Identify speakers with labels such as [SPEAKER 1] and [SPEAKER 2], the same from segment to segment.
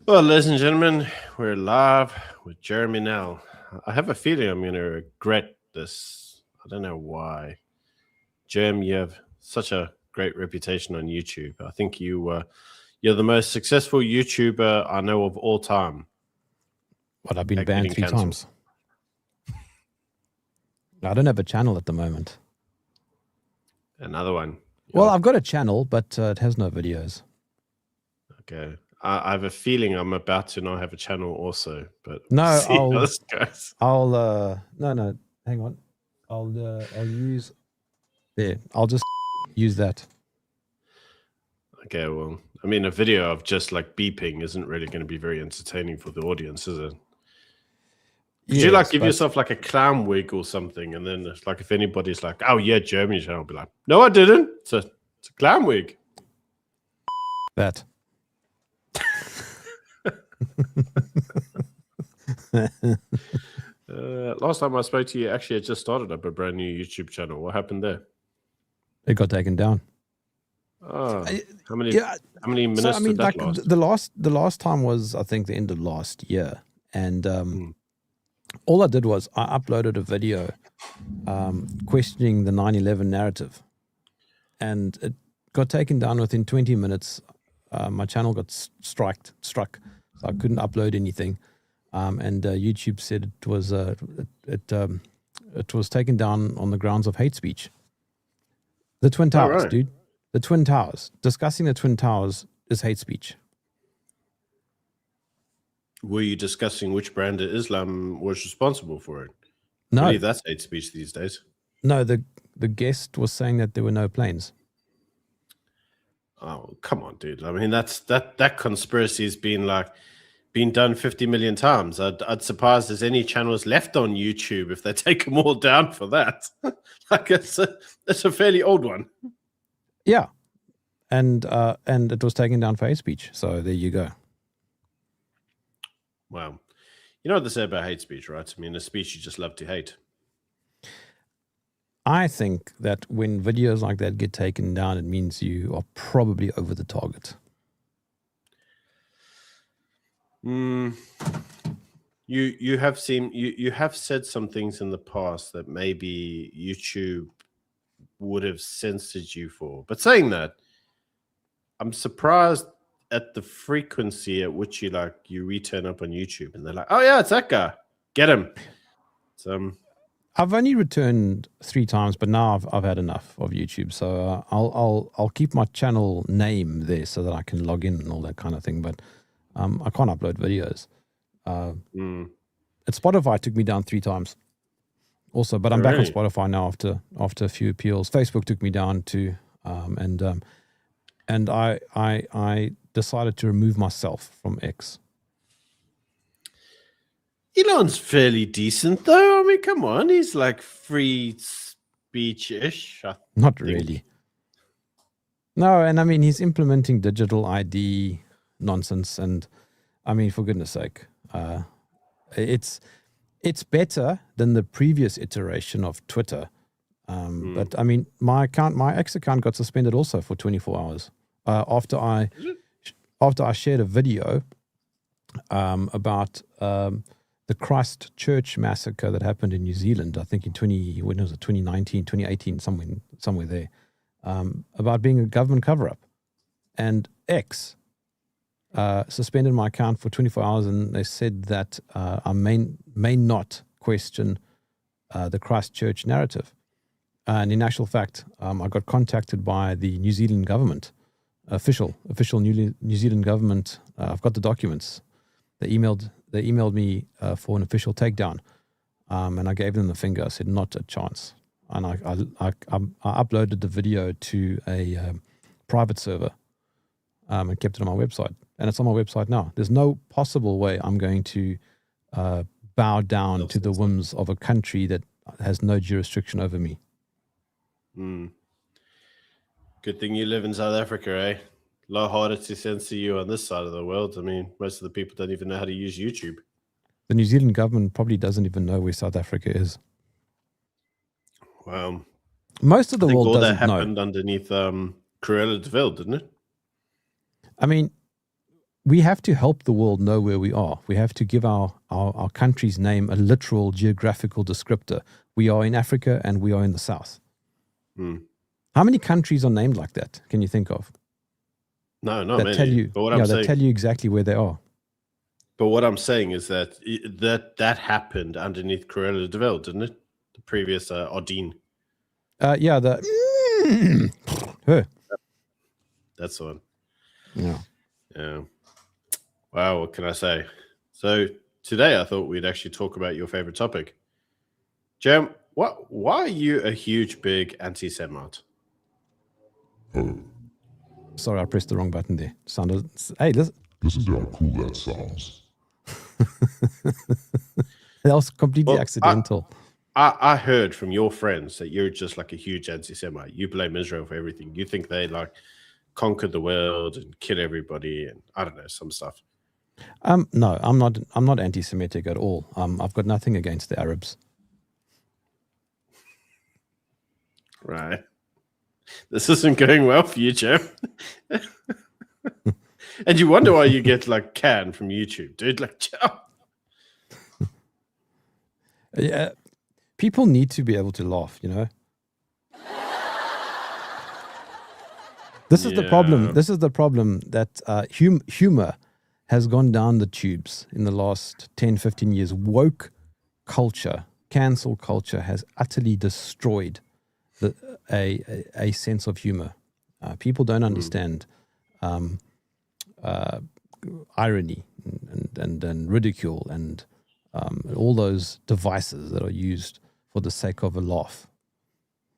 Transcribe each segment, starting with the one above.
[SPEAKER 1] Well, ladies and gentlemen, we're live with Jeremy Nel. I have a feeling I'm going to regret this. I don't know why. Jerm, you have such a great reputation on YouTube. I think you're the most successful YouTuber I know of all time.
[SPEAKER 2] But I've been banned 3 times. I don't have a channel at the moment.
[SPEAKER 1] Another one.
[SPEAKER 2] Well, I've got a channel, but it has no videos.
[SPEAKER 1] Okay. I have a feeling I'm about to not have a channel also, but
[SPEAKER 2] no,
[SPEAKER 1] see how this goes.
[SPEAKER 2] No, hang on. I'll use there. I'll just use that.
[SPEAKER 1] Okay, well, I mean, a video of just like beeping isn't really going to be very entertaining for the audience, is it? Could you like give yourself like a clown wig or something, and then like if anybody's like, "Oh yeah, Jeremy," I'll be like, "No, I didn't. It's a clown wig."
[SPEAKER 2] That.
[SPEAKER 1] Last time I spoke to you, actually, I just started up a brand new YouTube channel. What happened there?
[SPEAKER 2] It got taken down.
[SPEAKER 1] Oh, how many minutes did that last?
[SPEAKER 2] The last time was, I think, the end of last year, and all I did was I uploaded a video questioning the 9/11 narrative, and it got taken down within 20 minutes. My channel got struck, so I couldn't upload anything, and YouTube said it was taken down on the grounds of hate speech. The Twin Towers, dude. The Twin Towers. Discussing the Twin Towers is hate speech.
[SPEAKER 1] Were you discussing which brand of Islam was responsible for it?
[SPEAKER 2] No.
[SPEAKER 1] I believe that's hate speech these days.
[SPEAKER 2] No, the guest was saying that there were no planes.
[SPEAKER 1] Oh, come on, dude. I mean, that conspiracy has been done 50 million times. I'd surprised there's any channels left on YouTube if they take them all down for that. Like it's a fairly old one.
[SPEAKER 2] Yeah. And it was taken down for hate speech. So there you go.
[SPEAKER 1] Wow. You know what they say about hate speech, right? I mean, a speech you just love to hate.
[SPEAKER 2] I think that when videos like that get taken down, it means you are probably over the target.
[SPEAKER 1] You have said some things in the past that maybe YouTube would have censored you for. But saying that, I'm surprised at the frequency at which you return up on YouTube and they're like, "Oh yeah, it's that guy. Get him." So
[SPEAKER 2] I've only returned 3 times, but now I've had enough of YouTube. So I'll keep my channel name there so that I can log in and all that kind of thing. But I can't upload videos. At Spotify, it took me down 3 times. Also, but I'm back on Spotify now after a few appeals. Facebook took me down too, and I decided to remove myself from X.
[SPEAKER 1] Elon's fairly decent, though. I mean, come on. He's like free speech-ish.
[SPEAKER 2] Not really. No, and I mean, he's implementing digital ID nonsense. And I mean, for goodness sake, it's better than the previous iteration of Twitter. But I mean, my X account got suspended also for 24 hours after I shared a video about the Christchurch massacre that happened in New Zealand, I think in 2019, 2018, somewhere there, about being a government cover-up. And X suspended my account for 24 hours, and they said that I may not question the Christchurch narrative. And in actual fact, I got contacted by the New Zealand government, official New Zealand government. I've got the documents. They emailed me for an official takedown, and I gave them the finger. I said, not a chance. And I uploaded the video to a private server and kept it on my website. And it's on my website now. There's no possible way I'm going to bow down to the whims of a country that has no jurisdiction over me.
[SPEAKER 1] Good thing you live in South Africa, eh? A lot harder to censor you on this side of the world. I mean, most of the people don't even know how to use YouTube.
[SPEAKER 2] The New Zealand government probably doesn't even know where South Africa is.
[SPEAKER 1] Wow.
[SPEAKER 2] Most of the world doesn't know.
[SPEAKER 1] All that happened underneath Cruella de Vil, didn't it?
[SPEAKER 2] I mean, we have to help the world know where we are. We have to give our country's name a literal geographical descriptor. We are in Africa and we are in the South. How many countries are named like that? Can you think of?
[SPEAKER 1] No, not
[SPEAKER 2] that
[SPEAKER 1] many.
[SPEAKER 2] tell you,
[SPEAKER 1] but what I'm
[SPEAKER 2] that
[SPEAKER 1] saying,
[SPEAKER 2] tell you exactly where they are.
[SPEAKER 1] But what I'm saying is that happened underneath Cruella de Vil, didn't it? The previous Odin.
[SPEAKER 2] Yeah, her.
[SPEAKER 1] That's the one.
[SPEAKER 2] Yeah.
[SPEAKER 1] Yeah. Wow, what can I say? So today I thought we'd actually talk about your favorite topic. Jerm, why are you a huge, big anti-Semite?
[SPEAKER 2] Sorry, I pressed the wrong button there. Hey, listen.
[SPEAKER 3] Listen to how cool that sounds.
[SPEAKER 2] That was completely accidental.
[SPEAKER 1] I heard from your friends that you're just like a huge anti-Semite. You blame Israel for everything. You think they like conquered the world and kill everybody and I don't know, some stuff.
[SPEAKER 2] No, I'm not anti-Semitic at all. I've got nothing against the Arabs.
[SPEAKER 1] Right. This isn't going well for you, Jerm. And you wonder why you get like canned from YouTube, dude. Like,
[SPEAKER 2] yeah, people need to be able to laugh, you know. This is the problem. This is the problem that humor has gone down the tubes in the last 10, 15 years. Woke culture, cancel culture has utterly destroyed a sense of humor. People don't understand irony and ridicule and all those devices that are used for the sake of a laugh.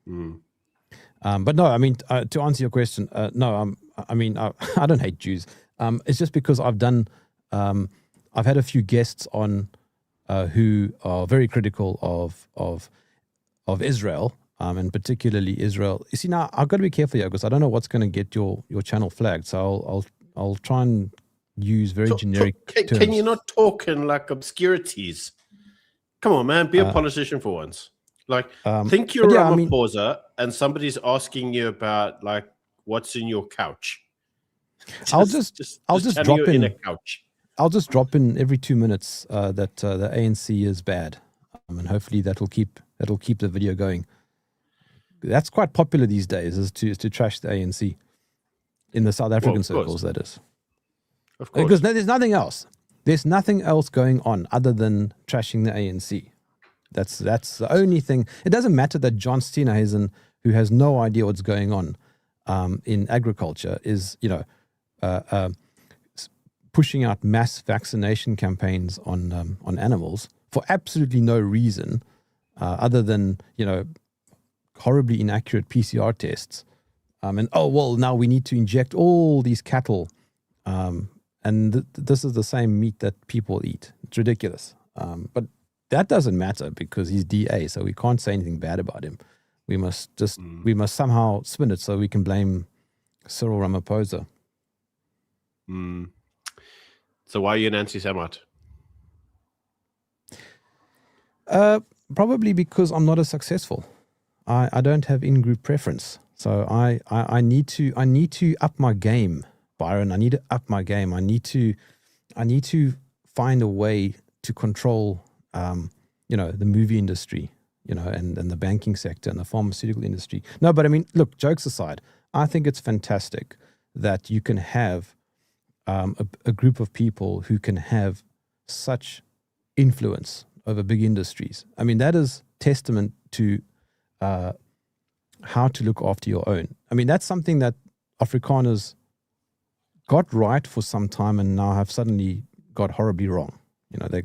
[SPEAKER 2] But no, I mean, to answer your question, no, I don't hate Jews. It's just because I've had a few guests on who are very critical of Israel, and particularly Israel. You see, now I've got to be careful here because I don't know what's going to get your channel flagged. So I'll try and use very generic terms.
[SPEAKER 1] Can you not talk in like obscurities? Come on, man, be a politician for once. Like, think you're a Ramaphosa and somebody's asking you about like what's in your couch.
[SPEAKER 2] I'll just drop in
[SPEAKER 1] a couch.
[SPEAKER 2] I'll just drop in every 2 minutes that the ANC is bad, and hopefully that'll keep the video going. That's quite popular these days, is to trash the ANC in the South African circles. That is,
[SPEAKER 1] of course,
[SPEAKER 2] because there's nothing else. There's nothing else going on other than trashing the ANC. That's the only thing. It doesn't matter that John Steenhuisen, who has no idea what's going on in agriculture, is pushing out mass vaccination campaigns on animals for absolutely no reason other than horribly inaccurate PCR tests. Now we need to inject all these cattle, and this is the same meat that people eat. It's ridiculous. But that doesn't matter because he's DA, so we can't say anything bad about him. We must somehow spin it so we can blame Cyril Ramaphosa.
[SPEAKER 1] So why are you an anti-Semite?
[SPEAKER 2] Probably because I'm not as successful. I don't have in-group preference, so I need to up my game, Byron. I need to up my game. I need to find a way to control the movie industry, and the banking sector and the pharmaceutical industry. No, but I mean, look, jokes aside, I think it's fantastic that you can have a group of people who can have such influence over big industries. I mean, that is testament to how to look after your own. I mean, that's something that Afrikaners got right for some time and now have suddenly got horribly wrong. They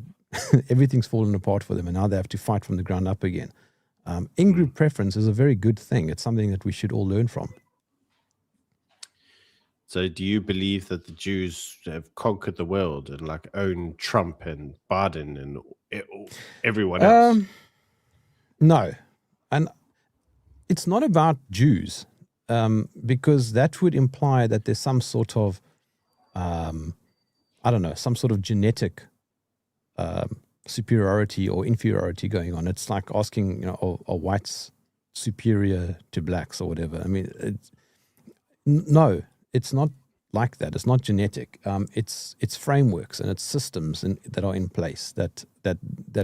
[SPEAKER 2] everything's fallen apart for them and now they have to fight from the ground up again. In-group preference is a very good thing. It's something that we should all learn from.
[SPEAKER 1] So do you believe that the Jews have conquered the world and like own Trump and Biden and everyone else?
[SPEAKER 2] No. And it's not about Jews, because that would imply that there's some sort of, some sort of genetic superiority or inferiority going on. It's like asking, are whites superior to blacks or whatever? I mean, no, it's not like that. It's not genetic. It's frameworks and it's systems that are in place that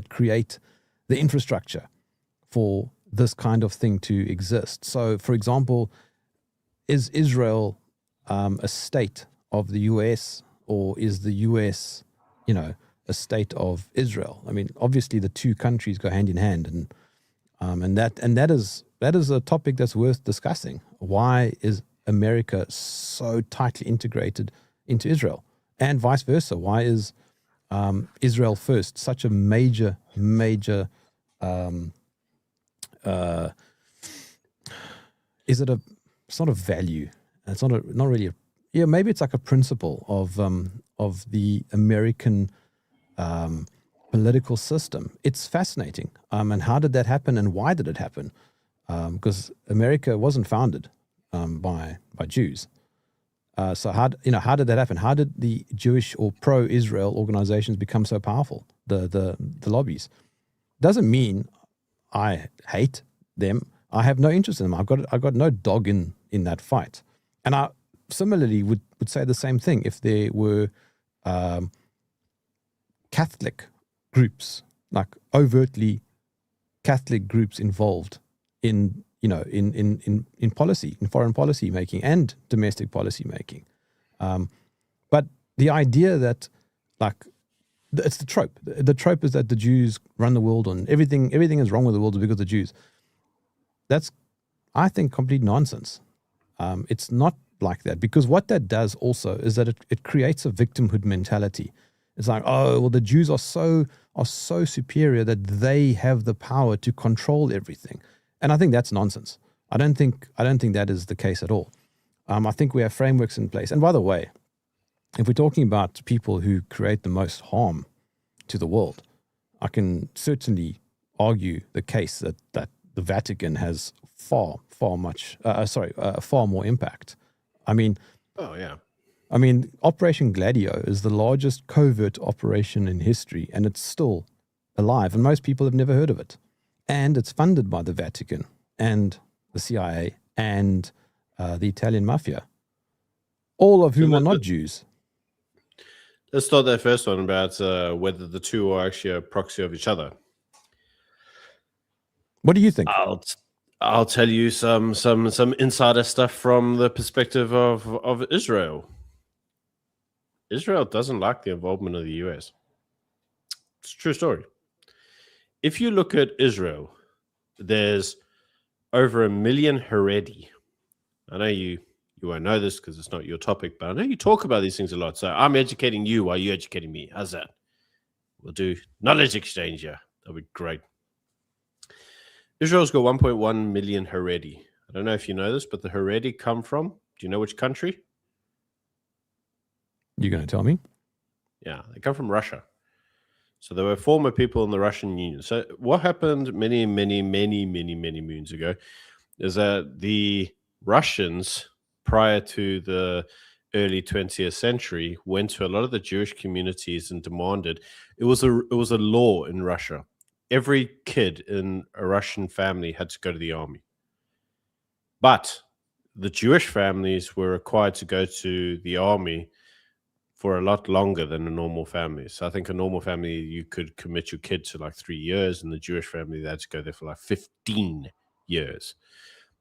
[SPEAKER 2] create the infrastructure for this kind of thing to exist. So, for example, is Israel a state of the US, or is the US, a state of Israel? I mean, obviously the two countries go hand in hand, and that is a topic that's worth discussing. Why is America so tightly integrated into Israel, and vice versa? Why is Israel first such a major is it a sort of value? It's not really maybe it's like a principle of the American political system. It's fascinating. And how did that happen, and why did it happen? Because America wasn't founded by Jews. So how did that happen? How did the Jewish or pro-Israel organizations become so powerful? The lobbies. Doesn't mean I hate them. I have no interest in them. I've got no dog in that fight. And I similarly would say the same thing if there were Catholic groups, like overtly Catholic groups involved in policy, in foreign policy making and domestic policy making. But the idea that, like, it's the trope. The trope is that the Jews run the world, and everything is wrong with the world because of the Jews. That's, I think, complete nonsense. It's not like that, because what that does also is that it creates a victimhood mentality. It's like, oh, well, the Jews are so superior that they have the power to control everything, and I think that's nonsense. I don't think that is the case at all. I think we have frameworks in place. And by the way, if we're talking about people who create the most harm to the world, I can certainly argue the case that the Vatican has far more impact. I mean, Operation Gladio is the largest covert operation in history, and it's still alive, and most people have never heard of it. And it's funded by the Vatican and the CIA and the Italian mafia, all of whom are not Jews.
[SPEAKER 1] Let's start that first one about whether the two are actually a proxy of each other.
[SPEAKER 2] What do you think?
[SPEAKER 1] I'll tell you some insider stuff from the perspective of Israel. Israel doesn't like the involvement of the US. It's a true story. If you look at Israel, there's over 1 million Haredi. I know you won't know this because it's not your topic, but I know you talk about these things a lot. So I'm educating you while you're educating me. How's that? We'll do knowledge exchange here. That'll be great. Israel's got 1.1 million Haredi. I don't know if you know this, but the Haredi come from, do you know which country?
[SPEAKER 2] You're going to tell me?
[SPEAKER 1] Yeah, they come from Russia. So they were former people in the Russian Union. So what happened many moons ago is that the Russians, prior to the early 20th century, went to a lot of the Jewish communities and demanded, it was a law in Russia. Every kid in a Russian family had to go to the army. But the Jewish families were required to go to the army for a lot longer than a normal family. So I think a normal family, you could commit your kid to like 3 years, and the Jewish family, they had to go there for like 15 years.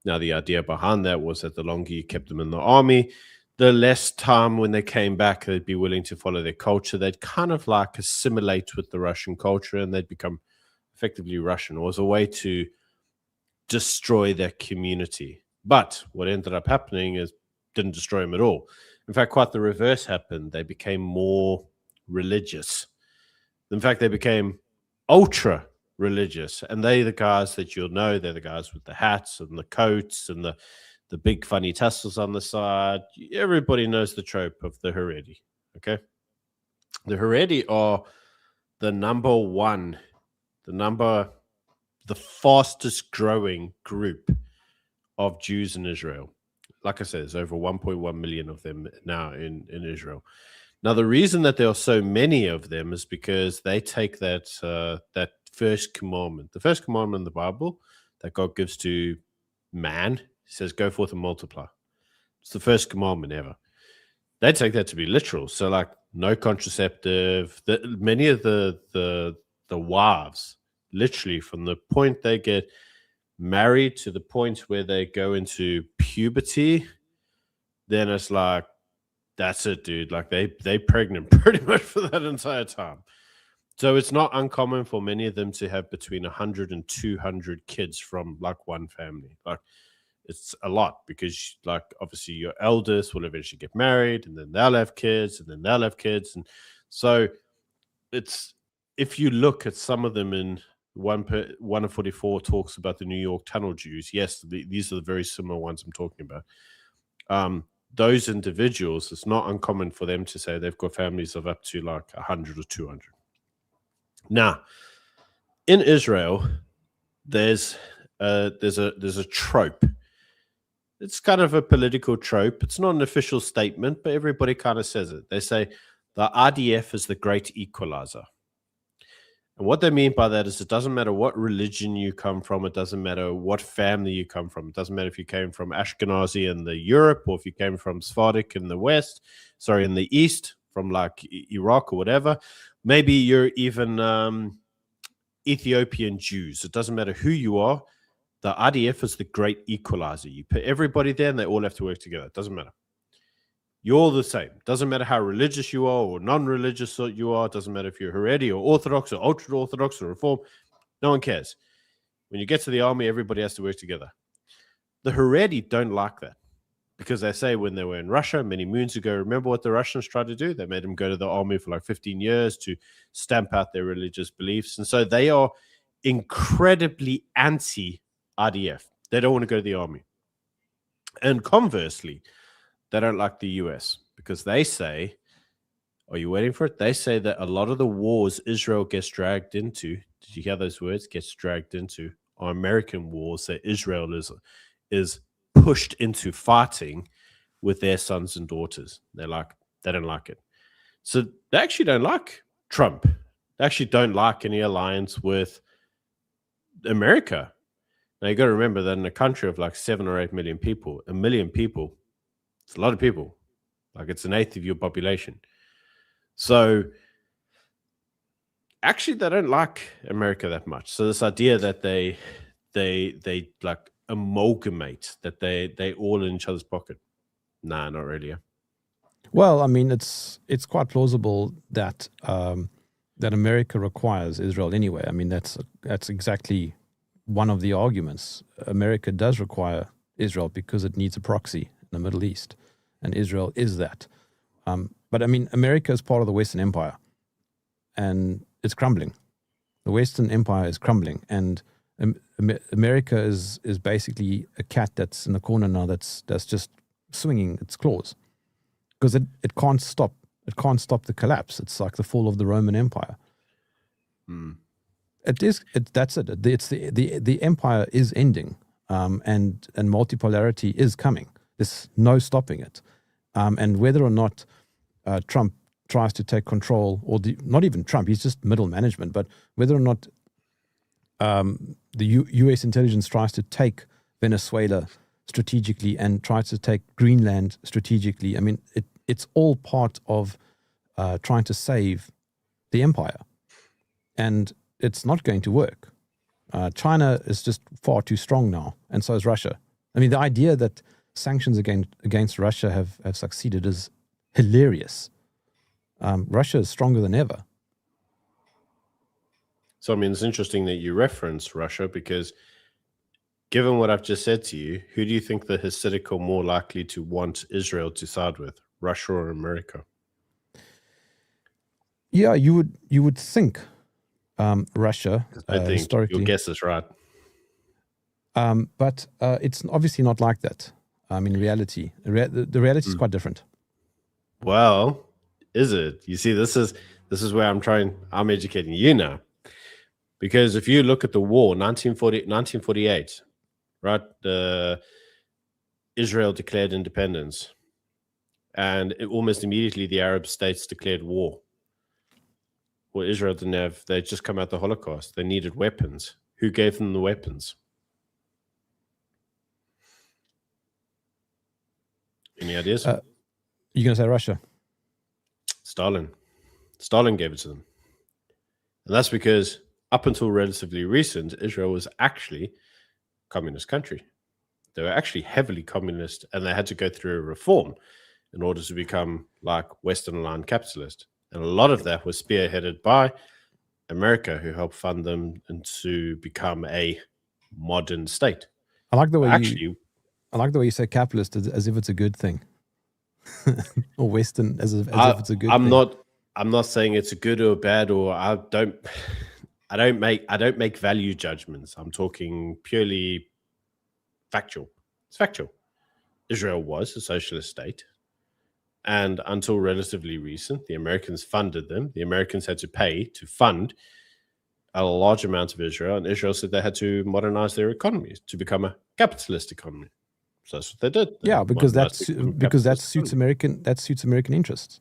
[SPEAKER 1] Now, the idea behind that was that the longer you kept them in the army, the less time when they came back, they'd be willing to follow their culture. They'd kind of like assimilate with the Russian culture, and they'd become effectively Russian. It was a way to destroy their community. But what ended up happening is didn't destroy them at all. In fact, quite the reverse happened. They became more religious. In fact, they became ultra religious. And they're the guys that you'll know. They're the guys with the hats and the coats and the big funny tassels on the side. Everybody knows the trope of the Haredi. Okay? The Haredi are the fastest growing group of Jews in Israel. Like I said, there's over 1.1 million of them now in Israel. Now, the reason that there are so many of them is because they take that first commandment. The first commandment in the Bible that God gives to man, he says, go forth and multiply. It's the first commandment ever. they take that to be literal. So like no contraceptive. Many of the wives, literally from the point they get married to the point where they go into puberty, then it's like, that's it, dude. Like they pregnant pretty much for that entire time. So it's not uncommon for many of them to have between 100 and 200 kids from like one family. Like it's a lot because like obviously your eldest will eventually get married and then they'll have kids and then they'll have kids. And so it's, if you look at some of them in one of 44 talks about the New York tunnel Jews. Yes, these are the very similar ones I'm talking about. Those individuals, it's not uncommon for them to say they've got families of up to like 100 or 200. Now, in Israel, there's a trope. It's kind of a political trope. It's not an official statement, but everybody kind of says it. They say the IDF is the great equalizer. And what they mean by that is it doesn't matter what religion you come from. It doesn't matter what family you come from. It doesn't matter if you came from Ashkenazi in the Europe or if you came from Sephardic in the West, in the East, from like Iraq or whatever. Maybe you're even Ethiopian Jews. It doesn't matter who you are. The IDF is the great equalizer. You put everybody there and they all have to work together. It doesn't matter. You're all the same. Doesn't matter how religious you are or non-religious you are. Doesn't matter if you're Haredi or Orthodox or ultra-Orthodox or Reform. No one cares. When you get to the army, everybody has to work together. The Haredi don't like that because they say when they were in Russia many moons ago, remember what the Russians tried to do? They made them go to the army for like 15 years to stamp out their religious beliefs. And so they are incredibly anti-IDF. They don't want to go to the army. And conversely, they don't like the US because they say, are you waiting for it? They say that a lot of the wars Israel gets dragged into, did you hear those words? Gets dragged into, are American wars that Israel is pushed into fighting with their sons and daughters. They don't like it. So they actually don't like Trump. They actually don't like any alliance with America. Now you got to remember that in a country of like 7 or 8 million people, 1 million people, it's a lot of people. Like it's an eighth of your population. So actually they don't like America that much. So this idea that they like amalgamate, that they all in each other's pocket. Nah, not really.
[SPEAKER 2] Well, I mean, it's quite plausible that that America requires Israel anyway. I mean, that's exactly one of the arguments. America does require Israel because it needs a proxy in the Middle East, and Israel is that. But I mean, America is part of the Western Empire, and it's crumbling. The Western Empire is crumbling, and America is basically a cat that's in the corner now that's just swinging its claws because it can't stop. It can't stop the collapse. It's like the fall of the Roman Empire. That's it. It's the empire is ending, and multipolarity is coming. There's no stopping it. And whether or not Trump tries to take control, or not even Trump, he's just middle management, but whether or not the U.S. intelligence tries to take Venezuela strategically and tries to take Greenland strategically, I mean, it's all part of trying to save the empire. And it's not going to work. China is just far too strong now, and so is Russia. I mean, the idea that sanctions against Russia have succeeded is hilarious. Russia is stronger than ever.
[SPEAKER 1] So, I mean, it's interesting that you reference Russia because given what I've just said to you, who do you think the Hasidic are more likely to want Israel to side with, Russia or America?
[SPEAKER 2] Yeah, you would think Russia.
[SPEAKER 1] I think
[SPEAKER 2] historically,
[SPEAKER 1] your guess is right.
[SPEAKER 2] but it's obviously not like that. In reality, the reality is quite different.
[SPEAKER 1] Well, is it? You see, this is where I'm educating you now. Because if you look at the war, 1948, right? Israel declared independence. And almost immediately the Arab states declared war. Well, Israel didn't have, they'd just come out the Holocaust. They needed weapons. Who gave them the weapons? Any ideas?
[SPEAKER 2] You're going to say Russia?
[SPEAKER 1] Stalin. Stalin gave it to them. And that's because up until relatively recent, Israel was actually a communist country. They were actually heavily communist, and they had to go through a reform in order to become like Western aligned capitalist. And a lot of that was spearheaded by America, who helped fund them and to become a modern state.
[SPEAKER 2] I like the way
[SPEAKER 1] I
[SPEAKER 2] like the way you say capitalist as if it's a good thing, or Western as if it's a good
[SPEAKER 1] I'm
[SPEAKER 2] thing.
[SPEAKER 1] I'm not saying it's a good or bad, or I don't make value judgments. I'm talking purely factual. It's factual. Israel was a socialist state. And until relatively recent, the Americans funded them. The Americans had to pay to fund a large amount of Israel, and Israel said they had to modernize their economies to become a capitalist economy. So that's what they did.
[SPEAKER 2] Yeah, because that suits American interests.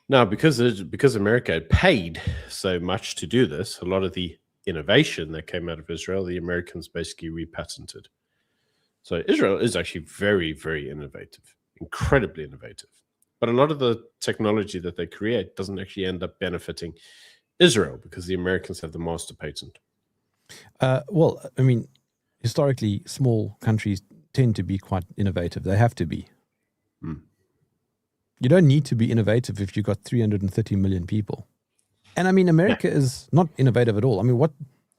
[SPEAKER 1] Now, because America had paid so much to do this, a lot of the innovation that came out of Israel, the Americans basically repatented. So Israel is actually very, very innovative, incredibly innovative. But a lot of the technology that they create doesn't actually end up benefiting Israel because the Americans have the master patent.
[SPEAKER 2] Well, I mean, historically, small countries tend to be quite innovative. They have to be. You don't need to be innovative if you've got 330 million people. And I mean, America is not innovative at all. I mean,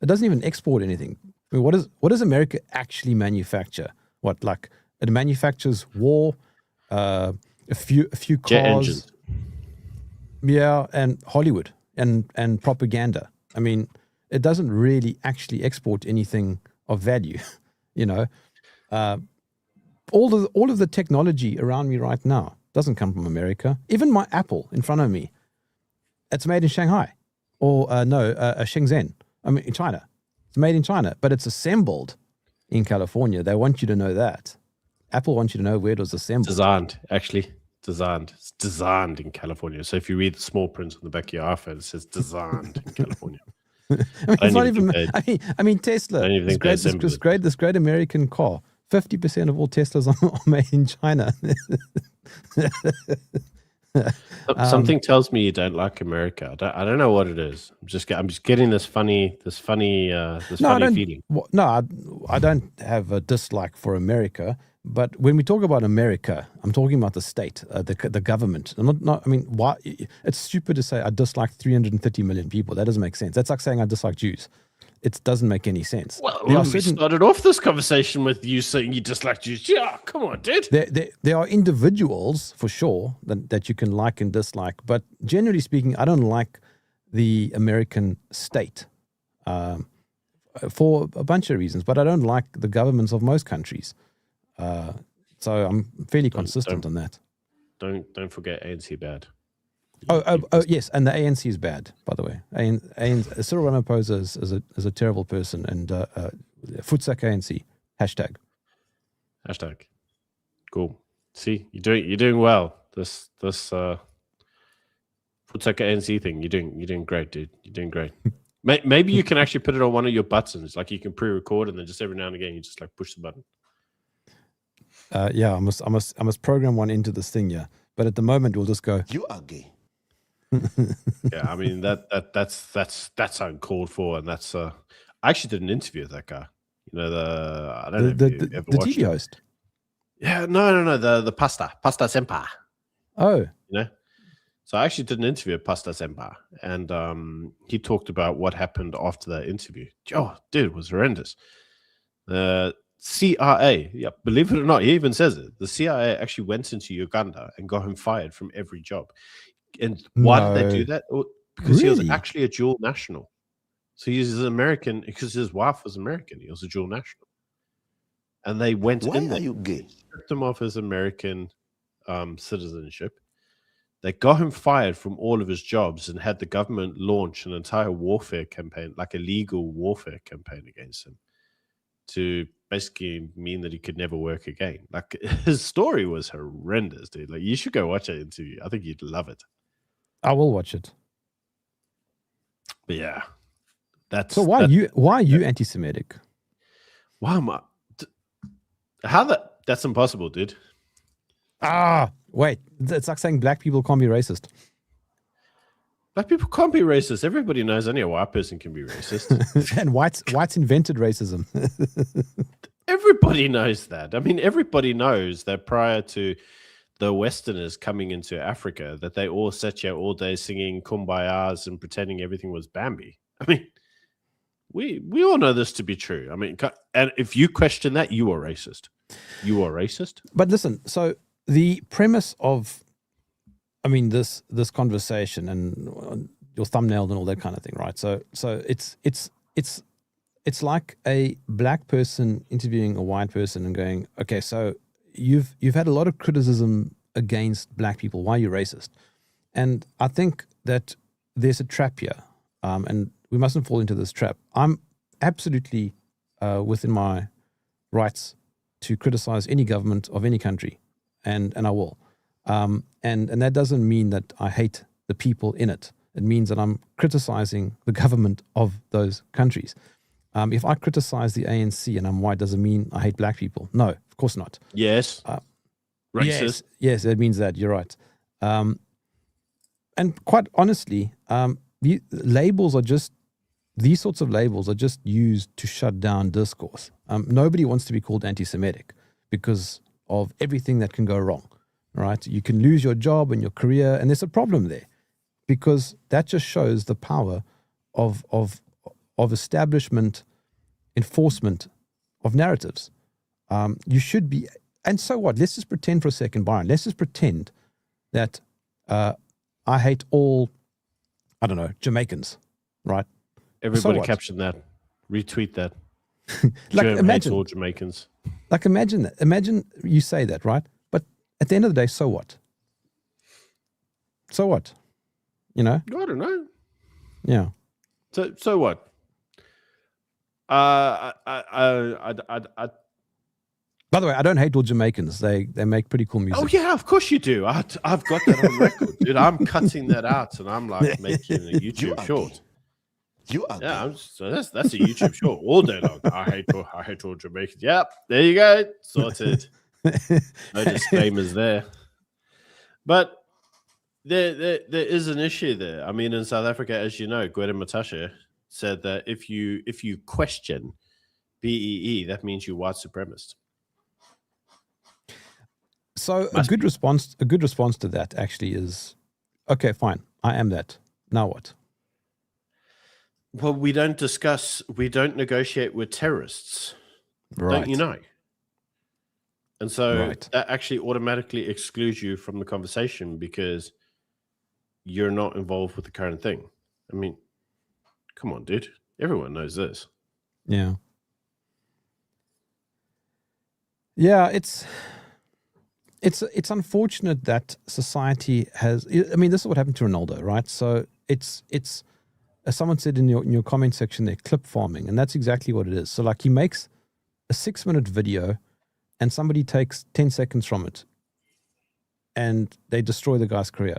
[SPEAKER 2] it doesn't even export anything. I mean, what does America actually manufacture? What, like, it manufactures war, a few cars,
[SPEAKER 1] jet engines.
[SPEAKER 2] Yeah, and Hollywood and propaganda. I mean, it doesn't really actually export anything of value. You know, all of the technology around me right now doesn't come from America. Even my Apple in front of me, it's made in Shanghai, or Shenzhen. I mean, in China. It's made in China, but it's assembled in California. They want you to know that. Apple wants you to know where it was assembled.
[SPEAKER 1] Designed. It's designed in California. So if you read the small print on the back of your iPhone, it says designed in California.
[SPEAKER 2] I mean, it's not even. I mean, Tesla. This great American car. 50% of all Teslas are made in China.
[SPEAKER 1] Something tells me you don't like America. I don't know what it is. I'm just getting this funny feeling.
[SPEAKER 2] No, I don't have a dislike for America. But when we talk about America, I'm talking about the state, the government. I mean, why? It's stupid to say I dislike 330 million people. That doesn't make sense. That's like saying I dislike Jews. It doesn't make any sense.
[SPEAKER 1] Well, we started off this conversation with you saying you dislike Jews. Yeah, come on, dude.
[SPEAKER 2] There are individuals, for sure, that you can like and dislike. But generally speaking, I don't like the American state for a bunch of reasons. But I don't like the governments of most countries. So I'm fairly consistent on that.
[SPEAKER 1] Don't forget ANC bad.
[SPEAKER 2] Oh, yes, and the ANC is bad, by the way. Cyril Ramaphosa is a terrible person, and Futsak ANC hashtag.
[SPEAKER 1] Cool. See, you're doing well. This Futsak ANC thing, you're doing great, dude. You're doing great. Maybe you can actually put it on one of your buttons, like you can pre-record, and then just every now and again you just like push the button.
[SPEAKER 2] Yeah, I must program one into this thing, yeah. But at the moment, we'll just go.
[SPEAKER 4] You are gay.
[SPEAKER 1] Yeah, I mean that's uncalled for, and that's. I actually did an interview with that guy. You know I don't know if you ever watched
[SPEAKER 2] TV host.
[SPEAKER 1] Yeah, no, the pasta senpai.
[SPEAKER 2] Oh,
[SPEAKER 1] you know. So I actually did an interview with Pasta Senpai, and he talked about what happened after that interview. Oh, dude, it was horrendous. CIA, yeah, believe it or not, he even says it. The CIA actually went into Uganda and got him fired from every job. And why did they do that? Because he was actually a dual national. So he's American because his wife was American. He was a dual national. And they went in there.
[SPEAKER 4] Why are you gay?
[SPEAKER 1] Stripped him of his American citizenship. They got him fired from all of his jobs and had the government launch an entire warfare campaign, like a legal warfare campaign against him, to basically mean that he could never work again. Like, his story was horrendous, dude. Like, you should go watch that interview. I think you'd love it.
[SPEAKER 2] I will watch it.
[SPEAKER 1] But yeah, that's
[SPEAKER 2] so. Why are you anti-Semitic?
[SPEAKER 1] Why am I? That's impossible, dude.
[SPEAKER 2] Wait, it's like saying black people can't be racist.
[SPEAKER 1] Black people can't be racist. Everybody knows only a white person can be racist.
[SPEAKER 2] And whites invented racism.
[SPEAKER 1] Everybody knows that. I mean, everybody knows that prior to the Westerners coming into Africa, that they all sat here all day singing kumbayas and pretending everything was Bambi. I mean, we all know this to be true. I mean, and if you question that, you are racist. You are racist.
[SPEAKER 2] But listen, so the premise of, I mean, this conversation and your thumbnail and all that kind of thing, right? So it's like a black person interviewing a white person and going, okay, so you've had a lot of criticism against black people. Why are you racist? And I think that there's a trap here, and we mustn't fall into this trap. I'm absolutely within my rights to criticize any government of any country, and I will. And that doesn't mean that I hate the people in it. It means that I'm criticizing the government of those countries. If I criticize the ANC and I'm white, does it mean I hate black people? No, of course not.
[SPEAKER 1] Yes. Racist.
[SPEAKER 2] Yes, it means that. You're right. And quite honestly, labels are just, these sorts of labels are just used to shut down discourse. Nobody wants to be called anti-Semitic because of everything that can go wrong, right? You can lose your job and your career, and there's a problem there because that just shows the power of establishment enforcement of narratives. You should be, and so what? Let's just pretend for a second, Byron. Let's just pretend that I hate all, I don't know, Jamaicans, right?
[SPEAKER 1] Everybody
[SPEAKER 2] So
[SPEAKER 1] caption that, retweet that.
[SPEAKER 2] Like
[SPEAKER 1] Jerm hates
[SPEAKER 2] imagine
[SPEAKER 1] all Jamaicans.
[SPEAKER 2] Like imagine that. Imagine you say that, right? But at the end of the day, so what? So what? You know?
[SPEAKER 1] I don't know.
[SPEAKER 2] Yeah.
[SPEAKER 1] So what? I
[SPEAKER 2] By the way, I don't hate all Jamaicans. They make pretty cool music.
[SPEAKER 1] Oh yeah, of course you do. I've got that on record, dude. I'm cutting that out, and I'm like making a YouTube short.
[SPEAKER 3] You are.
[SPEAKER 1] Yeah, so that's a YouTube short all day long. I hate all Jamaicans. Yep, there you go, sorted. No disclaimers there, but there is an issue there. I mean, in South Africa, as you know, Gwede Matashe said that if you question BEE, that means you're white supremacist.
[SPEAKER 2] So a good response to that actually is, okay, fine, I am that. Now what?
[SPEAKER 1] Well, we don't negotiate with terrorists,
[SPEAKER 2] Right.
[SPEAKER 1] don't you know? And so
[SPEAKER 2] Right.
[SPEAKER 1] that actually automatically excludes you from the conversation because you're not involved with the current thing. I mean, come on, dude. Everyone knows this.
[SPEAKER 2] Yeah. Yeah, it's unfortunate that society has. I mean, this is what happened to Ronaldo, right? So it's as someone said in your comment section there, clip farming, and that's exactly what it is. So like he makes a 6-minute video, and somebody takes 10 seconds from it, and they destroy the guy's career.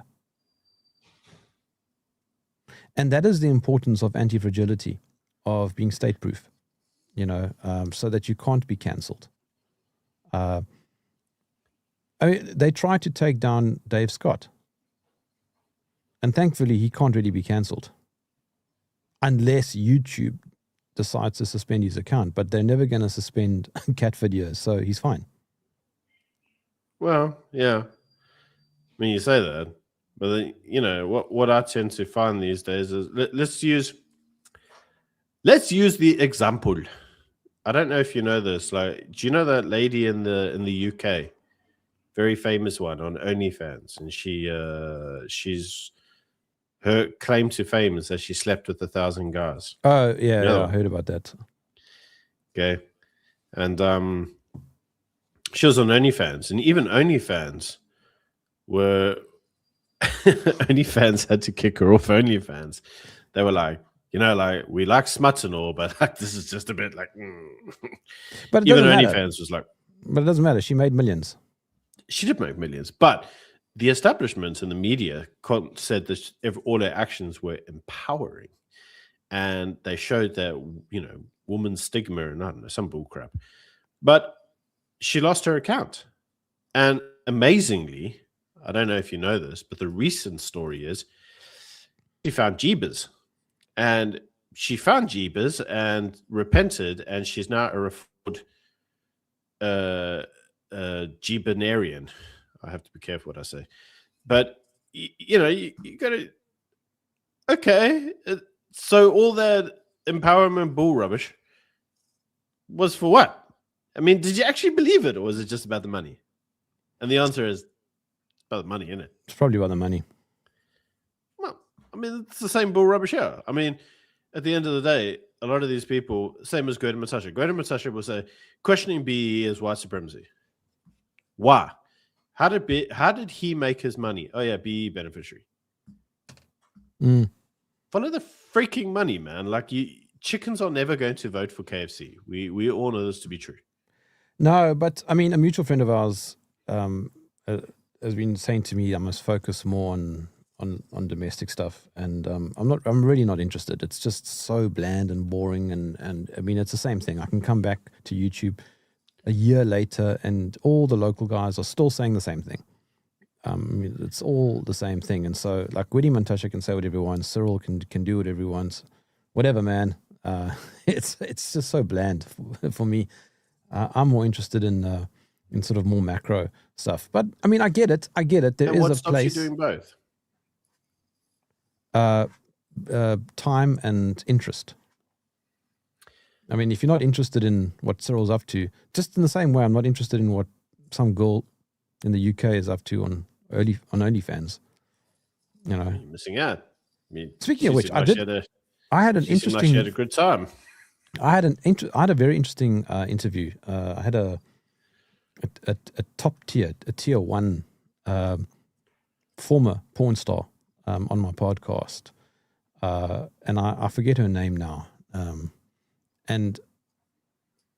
[SPEAKER 2] And that is the importance of anti-fragility, of being state-proof, you know, so that you can't be cancelled. I mean, they tried to take down Dave Scott, and thankfully he can't really be cancelled unless YouTube decides to suspend his account. But they're never going to suspend cat videos, so he's fine.
[SPEAKER 1] Well, yeah. I mean, you say that, but then, you know what I tend to find these days is let's use the example. I don't know if you know this. Like, do you know that lady in the UK, very famous one on OnlyFans, and she's her claim to fame is that she slept with 1,000 guys.
[SPEAKER 2] Oh yeah,
[SPEAKER 1] Yeah.
[SPEAKER 2] I heard about that.
[SPEAKER 1] Okay, and she was on OnlyFans, and even OnlyFans had to kick her off OnlyFans. They were like, you know, like, we like smut and all, but like, this is just a bit like.
[SPEAKER 2] But it
[SPEAKER 1] even
[SPEAKER 2] doesn't matter.
[SPEAKER 1] OnlyFans was like.
[SPEAKER 2] But it doesn't matter. She made millions.
[SPEAKER 1] She did make millions, but the establishment and the media said that if all her actions were empowering, and they showed that, you know, woman's stigma and I don't know, some bullcrap. But she lost her account, and amazingly, I don't know if you know this, but the recent story is she found Jeebus, and she found Jeebus and repented, and she's now a reformed Jeebunarian. I have to be careful what I say, but you got to okay. So all that empowerment bull rubbish was for what? I mean, did you actually believe it, or was it just about the money? And the answer is about the money, isn't it?
[SPEAKER 2] It's probably about the money.
[SPEAKER 1] Well, I mean, it's the same bull rubbish here. I mean, at the end of the day, a lot of these people, same as Greta Matasha. Greta Matasha will say, questioning BE is white supremacy. Why? How did he make his money? Oh yeah, BE beneficiary. Follow the freaking money, man. Like chickens are never going to vote for KFC. We all know this to be true.
[SPEAKER 2] No, but I mean, a mutual friend of ours has been saying to me I must focus more on domestic stuff, and I'm really not interested. It's just so bland and boring, and I mean, it's the same thing. I can come back to YouTube a year later, and all the local guys are still saying the same thing. I mean, it's all the same thing, and so like Gwedi Mantashe can say whatever he wants, Cyril can do whatever he wants, whatever, man. It's just so bland for me. I'm more interested in sort of more macro stuff. But I mean, I get it. There is a place.
[SPEAKER 1] You doing both?
[SPEAKER 2] Time and interest. I mean, if you're not interested in what Cyril's up to, just in the same way, I'm not interested in what some girl in the UK is up to on OnlyFans. You know,
[SPEAKER 1] you're missing out. I mean,
[SPEAKER 2] speaking of which, I had a good
[SPEAKER 1] time.
[SPEAKER 2] I had a very interesting interview. I had a top tier, a tier one former porn star on my podcast, and I forget her name now. And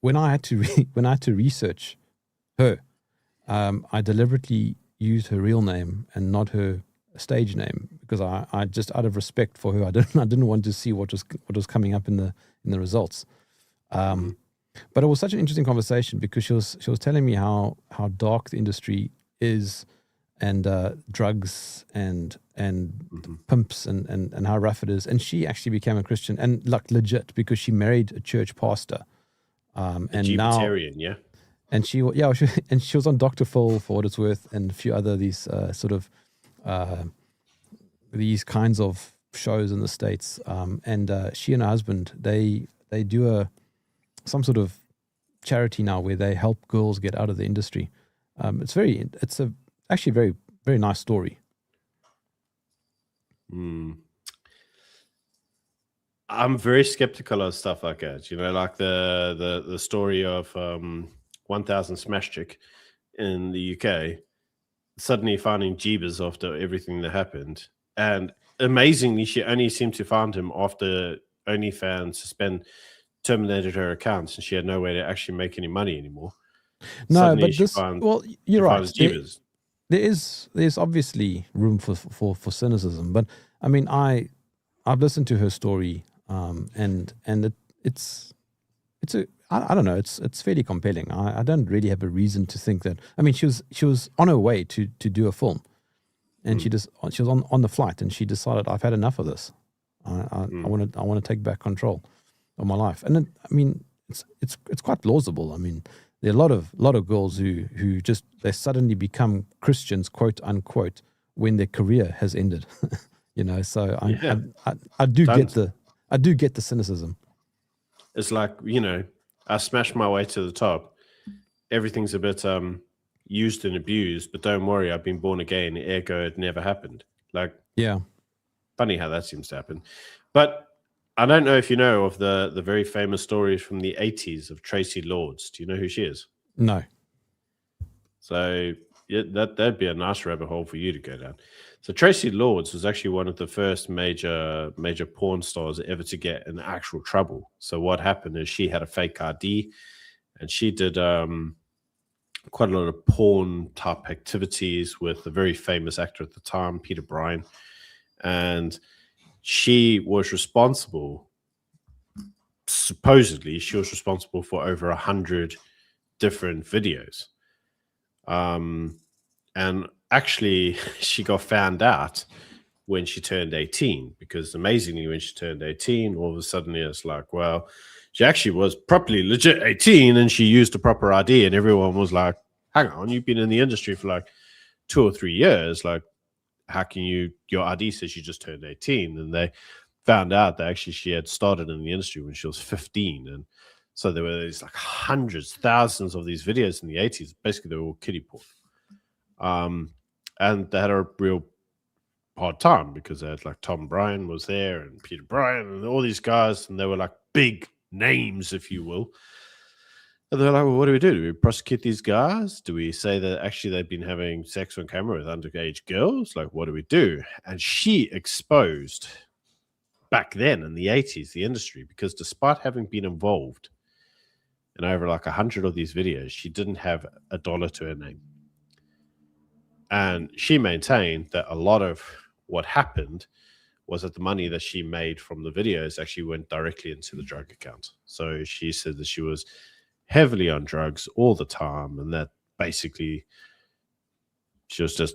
[SPEAKER 2] when I had to research her, I deliberately used her real name and not her stage name, because I just, out of respect for her, I didn't want to see what was coming up in the results. But it was such an interesting conversation, because she was telling me how dark the industry is, and drugs and pimps and how rough it is. And she actually became a Christian, and like legit, because she married a church pastor. And now,
[SPEAKER 1] yeah.
[SPEAKER 2] And she was on Dr. Phil, for what it's worth, and a few other these these kinds of shows in the States. And she and her husband, they do some sort of charity now where they help girls get out of the industry. It's actually very, very nice story.
[SPEAKER 1] I'm very skeptical of stuff like that. You know, like the story of 1000 Smash Chick in the UK suddenly finding Jeebus after everything that happened. And amazingly, she only seemed to find him after OnlyFans terminated her accounts, and she had no way to actually make any money anymore.
[SPEAKER 2] No, suddenly but you're right. There's obviously room for cynicism, but I mean, I've listened to her story, and it's I don't know, it's fairly compelling. I don't really have a reason to think that. I mean, she was on her way to do a film, and she was on the flight, and she decided, I've had enough of this. I want to take back control of my life. And then, I mean, it's quite plausible. I mean, there are a lot of girls who just, they suddenly become Christians, quote unquote, when their career has ended. You know, so I do get the cynicism.
[SPEAKER 1] It's like, you know, I smashed my way to the top. Everything's a bit used and abused, but don't worry, I've been born again. Ergo, it never happened. Like,
[SPEAKER 2] yeah,
[SPEAKER 1] funny how that seems to happen. But I don't know if you know of the very famous stories from the 80s of Tracy Lords. Do you know who she is?
[SPEAKER 2] No.
[SPEAKER 1] So yeah, that'd be a nice rabbit hole for you to go down. So Tracy Lords was actually one of the first major porn stars ever to get in actual trouble. So what happened is she had a fake ID, and she did quite a lot of porn type activities with a very famous actor at the time, Peter Bryan. And she was responsible, supposedly, for over 100 different videos. And actually, she got found out when she turned 18, because amazingly, when she turned 18, all of a sudden it's like, well, she actually was properly legit 18 and she used a proper ID, and everyone was like, hang on, you've been in the industry for like 2 or 3 years. Like, how can your ID says you just turned 18? And they found out that actually she had started in the industry when she was 15. And so there were these like hundreds, thousands of these videos in the 80s. Basically, they were all kiddie porn. And they had a real hard time because they had like Tom Bryan was there and Peter Bryan and all these guys, and they were like big names, if you will. And they're like, well, what do? Do we prosecute these guys? Do we say that actually they've been having sex on camera with underage girls? Like, what do we do? And she exposed back then in the 80s the industry, because despite having been involved in over like 100 of these videos, she didn't have a dollar to her name. And she maintained that a lot of what happened was that the money that she made from the videos actually went directly into the drug account. So she said that she was heavily on drugs all the time, and that basically she was a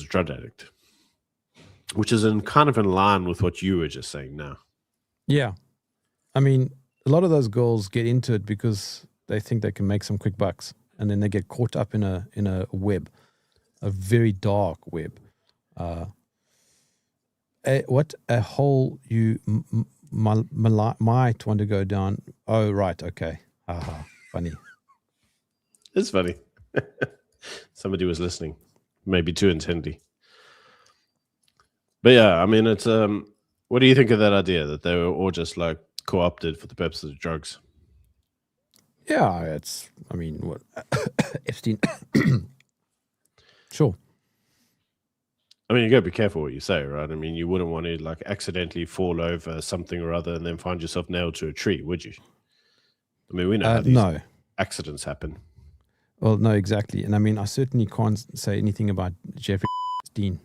[SPEAKER 1] drug addict, which is in line with what you were just saying now.
[SPEAKER 2] Yeah. I mean, a lot of those girls get into it because they think they can make some quick bucks, and then they get caught up in a web, a very dark web. What a hole you might want to go down. Oh, right. Okay. Funny.
[SPEAKER 1] It's funny. Somebody was listening, maybe too intently. But yeah, I mean, it's what do you think of that idea that they were all just like co-opted for the purpose of drugs?
[SPEAKER 2] Yeah, what Epstein. Sure.
[SPEAKER 1] I mean, you gotta be careful what you say, right? I mean, you wouldn't want to like accidentally fall over something or other and then find yourself nailed to a tree, would you? I mean, we know how these accidents happen.
[SPEAKER 2] Well, no, exactly. And I mean, I certainly can't say anything about Jeffrey Epstein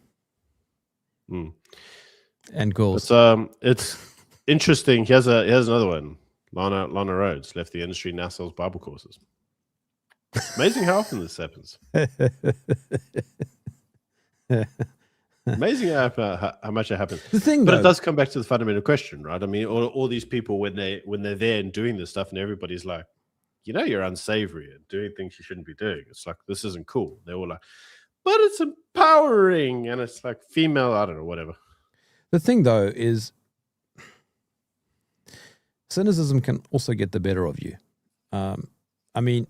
[SPEAKER 2] and girls.
[SPEAKER 1] But, it's interesting. Here's another one. Lana Rhodes left the industry, now sells Bible courses. Amazing how often this happens. Amazing how much it happens.
[SPEAKER 2] The thing,
[SPEAKER 1] but
[SPEAKER 2] though,
[SPEAKER 1] it does come back to the fundamental question, right? I mean, all these people when they're there and doing this stuff, and everybody's like, you're unsavory and doing things you shouldn't be doing. It's like, this isn't cool. They're all like, but it's empowering, and it's like female, I don't know, whatever.
[SPEAKER 2] The thing, though, is cynicism can also get the better of you. I mean,